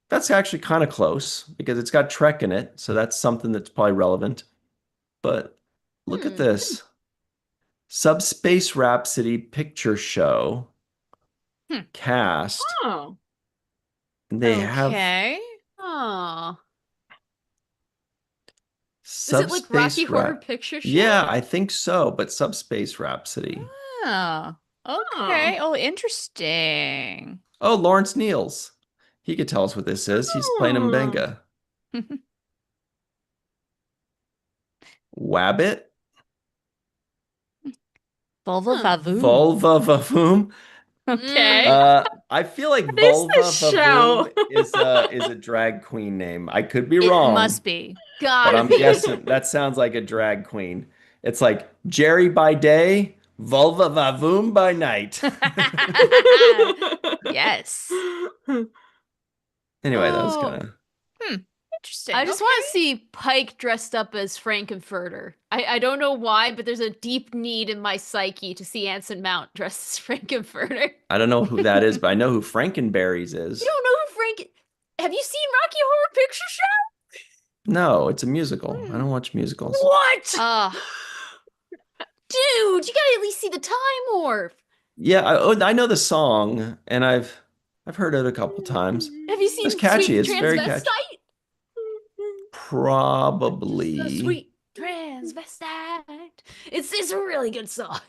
That's actually kind of close because it's got Trek in it. So that's something that's probably relevant. But look at this. Subspace Rhapsody Picture Show cast. Oh. And they have Okay. Aw. Is it like Subspace Rocky Horror Rhap- Picture Show? Yeah, I think so, but Subspace Rhapsody. Oh. Okay. Oh, interesting. Oh, Lawrence Niels. He could tell us what this is. He's playing Oh. Mbenga. Wabbit? Vulva Huh. Vavoom. Vulva Vavoom? Okay. I feel like What is Vulva this show? Vavoom is a drag queen name. I could be It wrong. must be. But Gotta I'm be. guessing that sounds like a drag queen. It's like Jerry by day, Vulva Vavoom by night. Yes. Anyway, that was Oh. kind of. Interesting. I just want to see Pike dressed up as Frankenfurter. I don't know why, but there's a deep need in my psyche to see Anson Mount dressed as Frankenfurter. I don't know who that is, but I know who Frankenberries is. You don't know who Have you seen Rocky Horror Picture Show? No, it's a musical. I don't watch musicals. What? Dude, you gotta at least see the Time Warp. Yeah, I know the song, and I've heard it a couple times. Have you seen It's catchy. Sweet It's very Transvestite? catchy. Probably. The Sweet Transvestite. It's a really good song.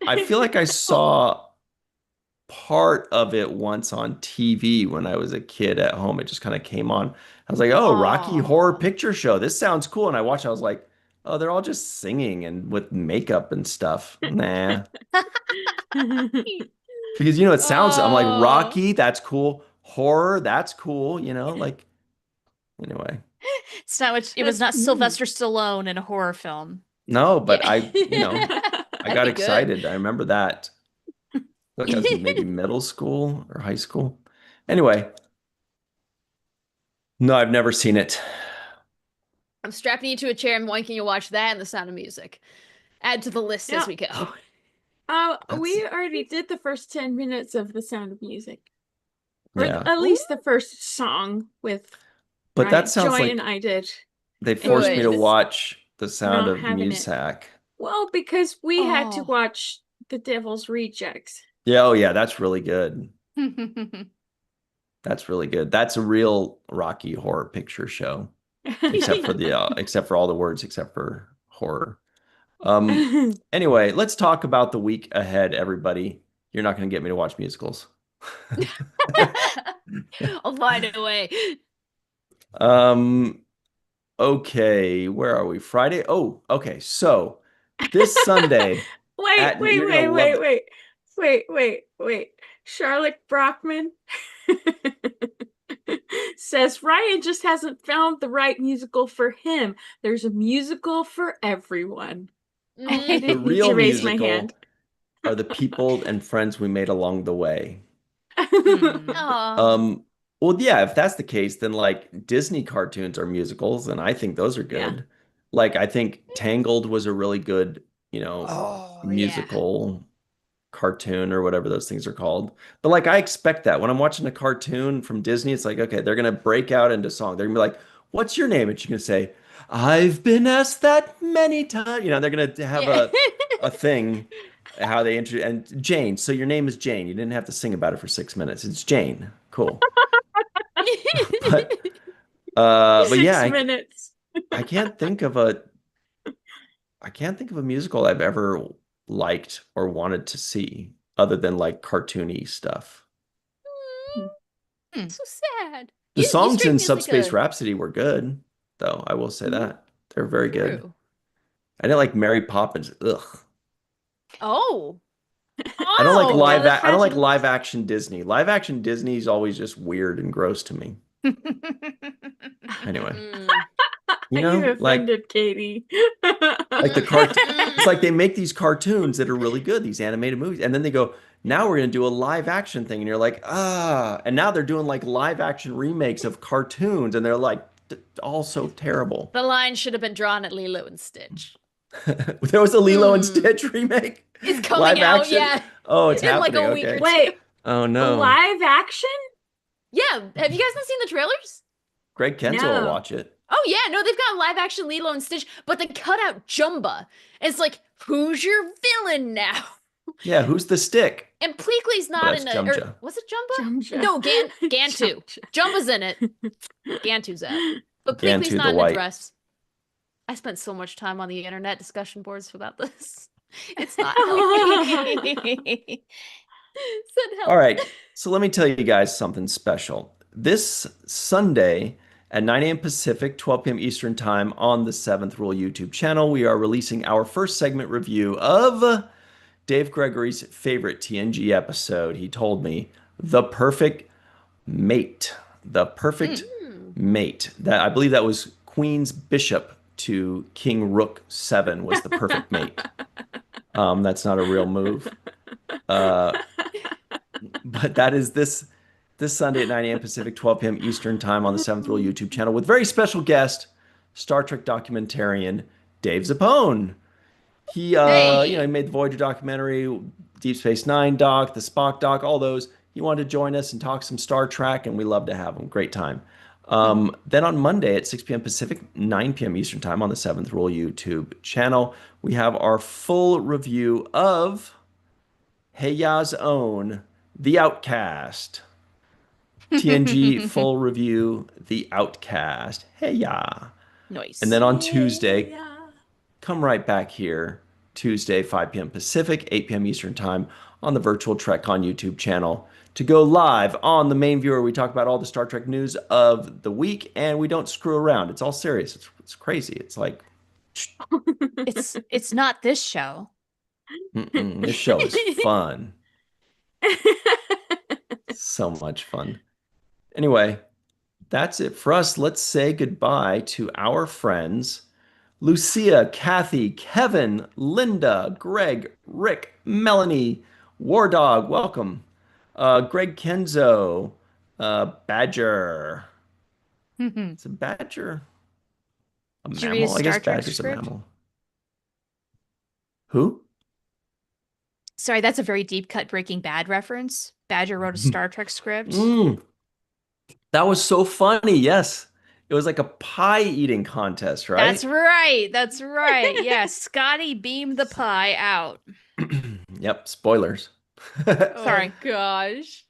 I feel like I saw part of it once on TV when I was a kid at home. It just kind of came on. I was like, oh, Rocky Aw. Horror Picture Show. This sounds cool. And I watched, I was like, oh, they're all just singing and with makeup and stuff. Nah. Because, it sounds, I'm like, Oh. Rocky, that's cool. Horror, that's cool. Like, anyway. It's not what it was not Sylvester Stallone in a horror film. No, but Yeah. I That'd got be good. excited. I remember that. Look, I was in maybe middle school or high school. Anyway. No, I've never seen it. I'm strapping you to a chair and wanking you to watch that and The Sound of Music. Add to the list as we go. We already did the first 10 minutes of The Sound of Music. Or Yeah. at least the first song with But Ryan. that sounds Joy like and I did. they forced me to Good. watch The Sound Not of having it. Music. Well, because we had to Oh. watch The Devil's Rejects. Yeah, oh yeah, that's really good. That's really good. That's a real Rocky Horror Picture Show, except for all the words, except for horror. Anyway, let's talk about the week ahead, everybody. You're not going to get me to watch musicals. I'll find a way. Okay, where are we? Friday? Oh, okay. So this Sunday, you're gonna love Wait. Charlotte Brockman says Ryan just hasn't found the right musical for him. There's a musical for everyone. I the didn't need real to raise my musical hand. are the people and friends we made along the way. Aw. Well, yeah, if that's the case, then like Disney cartoons are musicals, and I think those are good. Yeah. Like I think Tangled was a really good, Oh, yeah. musical cartoon or whatever those things are called. But like I expect that when I'm watching a cartoon from Disney, it's like, okay, they're gonna break out into song. They're gonna be like, "What's your name?" And she's gonna say, "I've been asked that many times." They're gonna have a thing how they introduce and Jane. So your name is Jane. You didn't have to sing about it for 6 minutes. It's Jane. Cool. But yeah, 6 minutes. I can't think of a musical I've ever liked or wanted to see other than like cartoony stuff. So sad. The You songs strike in me as like Subspace a- Rhapsody were good, though. I will say that. They're very good. True. I didn't like Mary Poppins. Ugh. Oh. I don't like Oh, live well, I don't like imagine- live action Disney. Live action Disney is always just weird and gross to me. Anyway, Mm. you know, You like offended Katie. like the it's like they make these cartoons that are really good, these animated movies, and then they go, now we're gonna do a live action thing, and you're like, and now they're doing like live action remakes of cartoons, and they're like all so terrible. The line should have been drawn at Lilo and Stitch. There was a Lilo and Stitch remake. It's coming Live out, action? yeah. Oh, it's In like happening. a week or Okay. two. Wait, Oh a no. live action? Yeah, have you guys not seen the trailers? Greg Kenzo will No. watch it. Oh yeah, no, they've got live action Lilo and Stitch, but they cut out Jumba. And it's like, who's your villain now? Yeah, who's the stick? And Pleakley's not that's in a. Jumja. Was it Jumba? Jumja. No, Gantu. Jumja. Jumba's in it. Gantu's out. But Pleakley's Gantu not the in white. a dress. I spent so much time on the internet discussion boards about this. It's not healthy. Said help. All right, so let me tell you guys something special. This Sunday at 9 a.m. Pacific, 12 p.m. Eastern Time on the 7th Rule YouTube channel, we are releasing our first segment review of Dave Gregory's favorite TNG episode. He told me, The Perfect Mate. The Perfect Mate. That I believe that was Queen's bishop to King Rook 7 was the perfect mate. That's not a real move. But that is this Sunday at 9 a.m. Pacific, 12 p.m. Eastern Time on the Seventh Rule YouTube channel with very special guest, Star Trek documentarian Dave Zappone. He, he made the Voyager documentary, Deep Space Nine doc, the Spock doc, all those. He wanted to join us and talk some Star Trek, and we love to have him. Great time. Then on Monday at 6 p.m. Pacific, 9 p.m. Eastern Time on the Seventh Rule YouTube channel, we have our full review of Heiya's own The Outcast. TNG full review, The Outcast. Heiya. Nice. And then on Tuesday, come right back here, Tuesday, 5 p.m. Pacific, 8 p.m. Eastern Time on the Virtual Trek on YouTube channel to go live on the main viewer. We talk about all the Star Trek news of the week, and we don't screw around. It's all serious. It's crazy. It's like... It's not this show. This show is fun. So much fun. Anyway, that's it for us. Let's say goodbye to our friends, Lucia, Kathy, Kevin, Linda, Greg, Rick, Melanie, War Dog, welcome. Greg Kenzo, Badger. It's a badger. A Did you read a mammal? I guess Star Trek badger's a script? mammal. Who? Sorry, that's a very deep cut Breaking Bad reference. Badger wrote a Star Trek script. That was so funny. Yes. It was like a pie eating contest, right? That's right. That's right. Yes, Scotty beamed the pie out. Yep. Spoilers. Sorry. Gosh.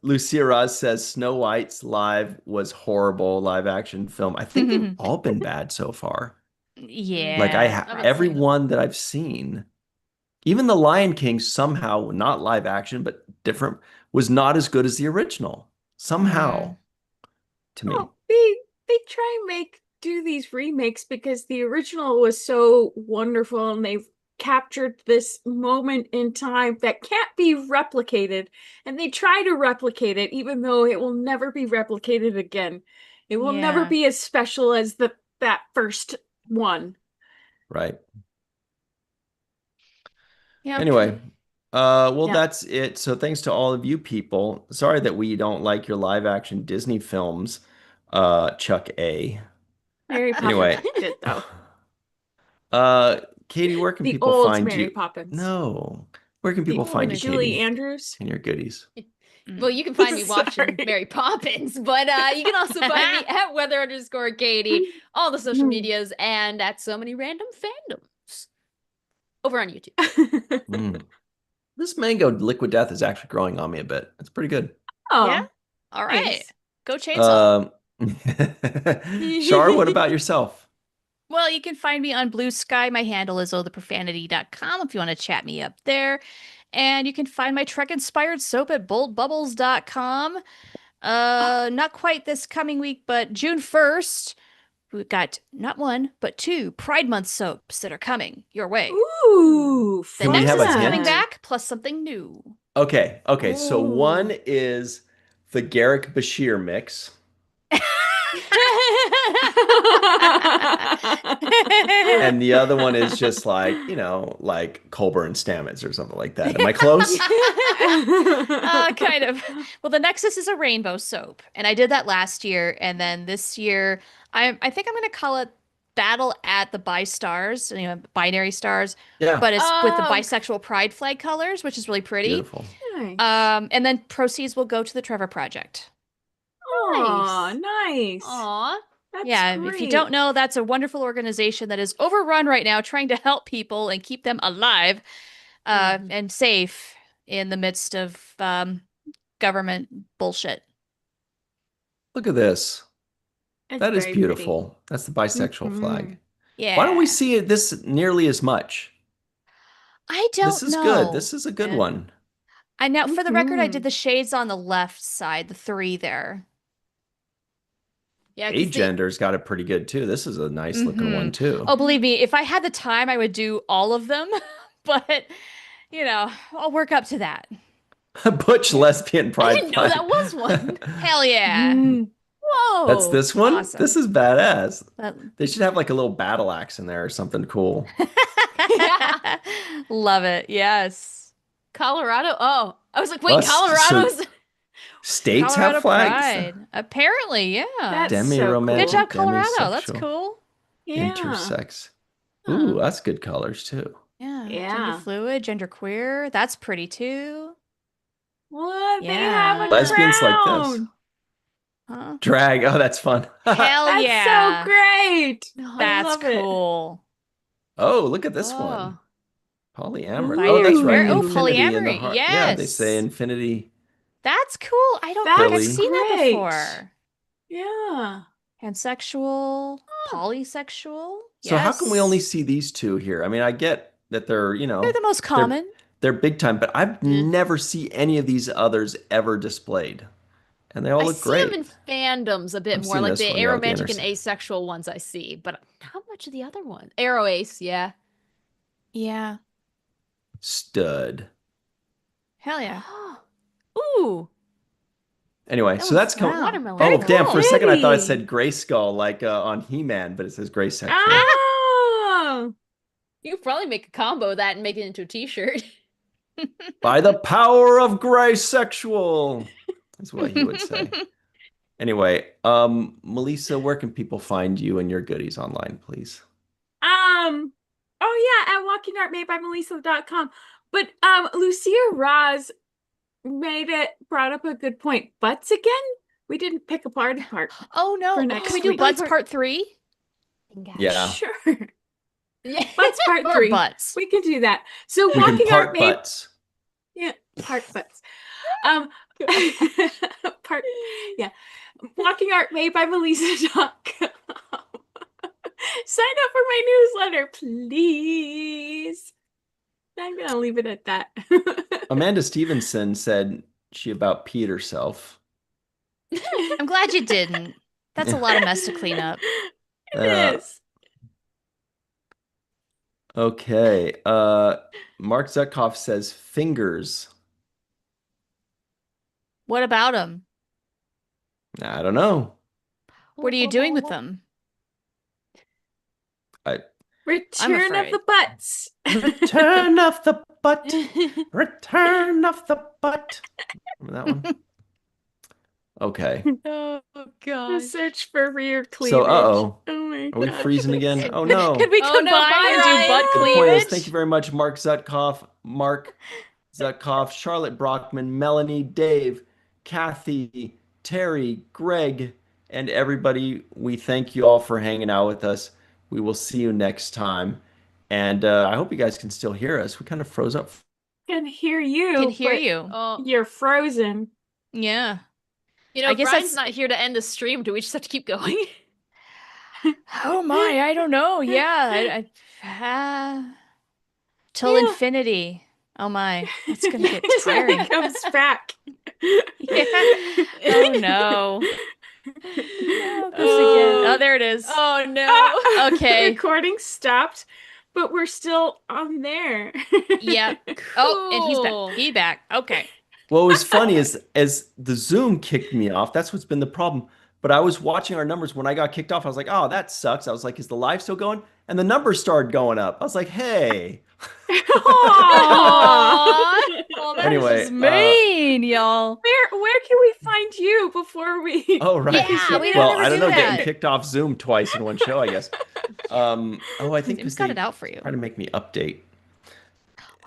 Lucia Raz says Snow White's live was horrible live action film. I think they've all been bad so far. Yeah. Like haven't every seen them. one that I've seen, even The Lion King somehow, not live action, but different, was not as good as the original. Somehow, to me. Oh, they try and do these remakes because the original was so wonderful, and they've captured this moment in time that can't be replicated, and they try to replicate it even though it will never be replicated again. It will never Yeah. be as special as that first one. Right. Yep. Anyway, well, Yeah. that's it. So thanks to all of you people. Sorry that we don't like your live action Disney films, Chuck A. Mary Poppins Anyway. did though. Katie, where can The people old find Mary you? Poppins. No. Where can people The find old you, Julie Katie? Andrews. And your goodies. Well, you can find me watching Sorry. Mary Poppins, but you can also find me at weather_Katie, all the social medias, and at so many random fandoms over on YouTube. Mm. This mango liquid death is actually growing on me a bit. It's pretty good. Oh, Yeah. All right. nice. Go chainsaw. Shar, what about yourself? Well, you can find me on Blue Sky. My handle is ohtheprofanity.com if you want to chat me up there. And you can find my Trek-inspired soap at boldbubbles.com. Not quite this coming week, but June 1st, we've got not one, but 2 Pride Month soaps that are coming your way. Ooh, The Can we next have is a coming hint? back, plus something new. Okay. So Ooh. one is the Garrick Bashir mix. And the other one is just like, like Colbert and Stamets or something like that. Am I close? Kind of. Well, the Nexus is a rainbow soap, and I did that last year, and then this year, I think I'm going to call it Battle at the Bi-Stars, binary stars, Yeah. but it's with the Oh. bisexual pride flag colors, which is really pretty. Beautiful. Nice. And then proceeds will go to the Trevor Project. Aw, nice. Aw. That's Yeah, if you great. don't know, that's a wonderful organization that is overrun right now, trying to help people and keep them alive and safe in the midst of government bullshit. Look at this. It's That is very beautiful. That's the bisexual Mhm. flag. Yeah. Why don't we see this nearly as much? I don't This is know. good. This is a good Yeah. one. And now, for the record, I Mhm. did the shades on the left side, the 3 there. Yeah, 'cause they- Agender's got it pretty good too. This is a nice looking one too. Oh, believe me, if I had the time, I would do all of them. But, I'll work up to that. Butch lesbian I pride didn't know flag. that was one. Hell yeah. Mm. Whoa. That's this one? awesome. This is badass. That- They should have like a little battle axe in there or something cool. Love it. Yes. Colorado. Oh, I was like, wait, Well, so- Colorado's. States Colorado have flags. Pride. Apparently, yeah. That's Demi-romantic. Good job, Demi Colorado. That's sexual. cool. Yeah. Intersex. Huh. Ooh, that's good colors too. Yeah. Yeah. Gender fluid, gender queer. That's pretty too. What? They Yeah. have a Lesbians like this. crown. Huh? Drag. Oh, that's fun. Hell That's yeah. so great. I That's love it. cool. Oh, look at this Oh. one. Polyamory. Ooh. Oh, that's right. Oh, Infinity in the polyamory. heart. Yeah, they Yes. say infinity. That's cool. I don't think That's I've seen that great. before. Yeah. Pansexual, polysexual. So how come we only Yes. see these two here? I mean, I get that they're, They're the most common. they're big time, but I've never see any of these others ever displayed. And they all I look see great. them in fandoms a bit I've more, seen like this the one, yeah, with the aromantic and intersex. asexual ones I see, but how much of the other one? Arrow ace, yeah. Yeah. Stud. Hell yeah. Ooh. Anyway, so that's wow. cool. Watermelon. Oh, Very damn. cool. For a second, I thought it Pretty. said gray skull, like on He-Man, but it says gray sexual. Oh. You could probably make a combo of that and make it into a t-shirt. By the power of gray sexual, is what he would say. Anyway, Melissa, where can people find you and your goodies online, please? Oh yeah, at walkingartmadebymelissa.com. But Lucia Roz brought up a good point. Butts again? We didn't pick a party part. Oh no. For Can next we do week. butts part 3? Yeah. Sure. Yeah. Butts part Or 3. butts. We can do that. So We can walking part art made butts. yeah, part butts. Part yeah. Walking art made by Melissa.com. Sign up for my newsletter, please. I'm gonna leave it at that. Amanda Stevenson said she about peed herself. I'm glad you didn't. That's a lot of mess to clean up. It is. Okay. Mark Zutkoff says fingers. What about them? I don't know. What are you doing with them? Return of afraid. the butts. Return of the butt. Return of the butt. Remember that one? Okay. Oh The gosh. search for rear cleavage. So, uh-oh. Oh my Are we God. freezing again? Oh, no. Could we Oh, combine no, bye, and do Ryan. butt The point is, cleavage? thank you very much, Mark Zutkoff, Charlotte Brockman, Melanie, Dave, Kathy, Terry, Greg, and everybody. We thank you all for hanging out with us. We will see you next time. And I hope you guys can still hear us. We kind of froze up. Can hear you. Can hear but you. Oh, You're frozen. Yeah. you know, I guess Brian's that's- not here to end the stream. Do we just have to keep going? Oh my, I don't know. Yeah. Till Yeah. infinity. Oh my. That's gonna get Until he tiring. comes back. Yeah. Oh no. No, this again. Oh, there it is. Oh no. Ah, Okay. Recording stopped, but we're still on there. Yeah. Oh, and he's Cool. back. He back. Okay. What was funny is as the Zoom kicked me off, that's what's been the problem. But I was watching our numbers when I got kicked off. I was like, oh, that sucks. I was like, is the live still going? And the numbers started going up. I was like, hey. Aw. Oh, that Anyway, is mean, y'all. Where can we find you before we? Oh, right. Yeah, we don't well, ever I don't do know, getting that. kicked off Zoom twice in one show, I guess. Oh, I think Zoom's because got they it out for you. try to make me update.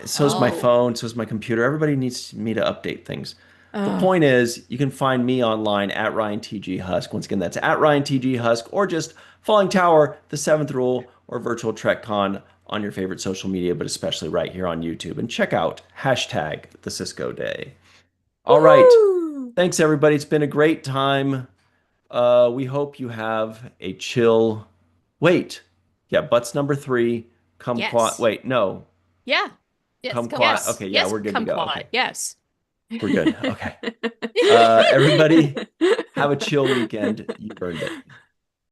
So's my Oh. phone, so's my computer. Everybody needs me to update things. The point is, you can find me online at RyanTGHusk. Once again, that's at RyanTGHusk, or just Falling Tower, The Seventh Rule, or Virtual TrekCon on your favorite social media, but especially right here on YouTube. And check out hashtag the Sisko Day. All right. Woo. Thanks, everybody. It's been a great time. We hope you have a chill. Wait. Yeah, butts number 3. Yes. Wait, no. Yeah. Yes, Come come quiet. on. Okay, yeah, Yes, we're good to come go. quiet. Okay. Yes. We're good. Okay. Everybody, have a chill weekend. You earned it.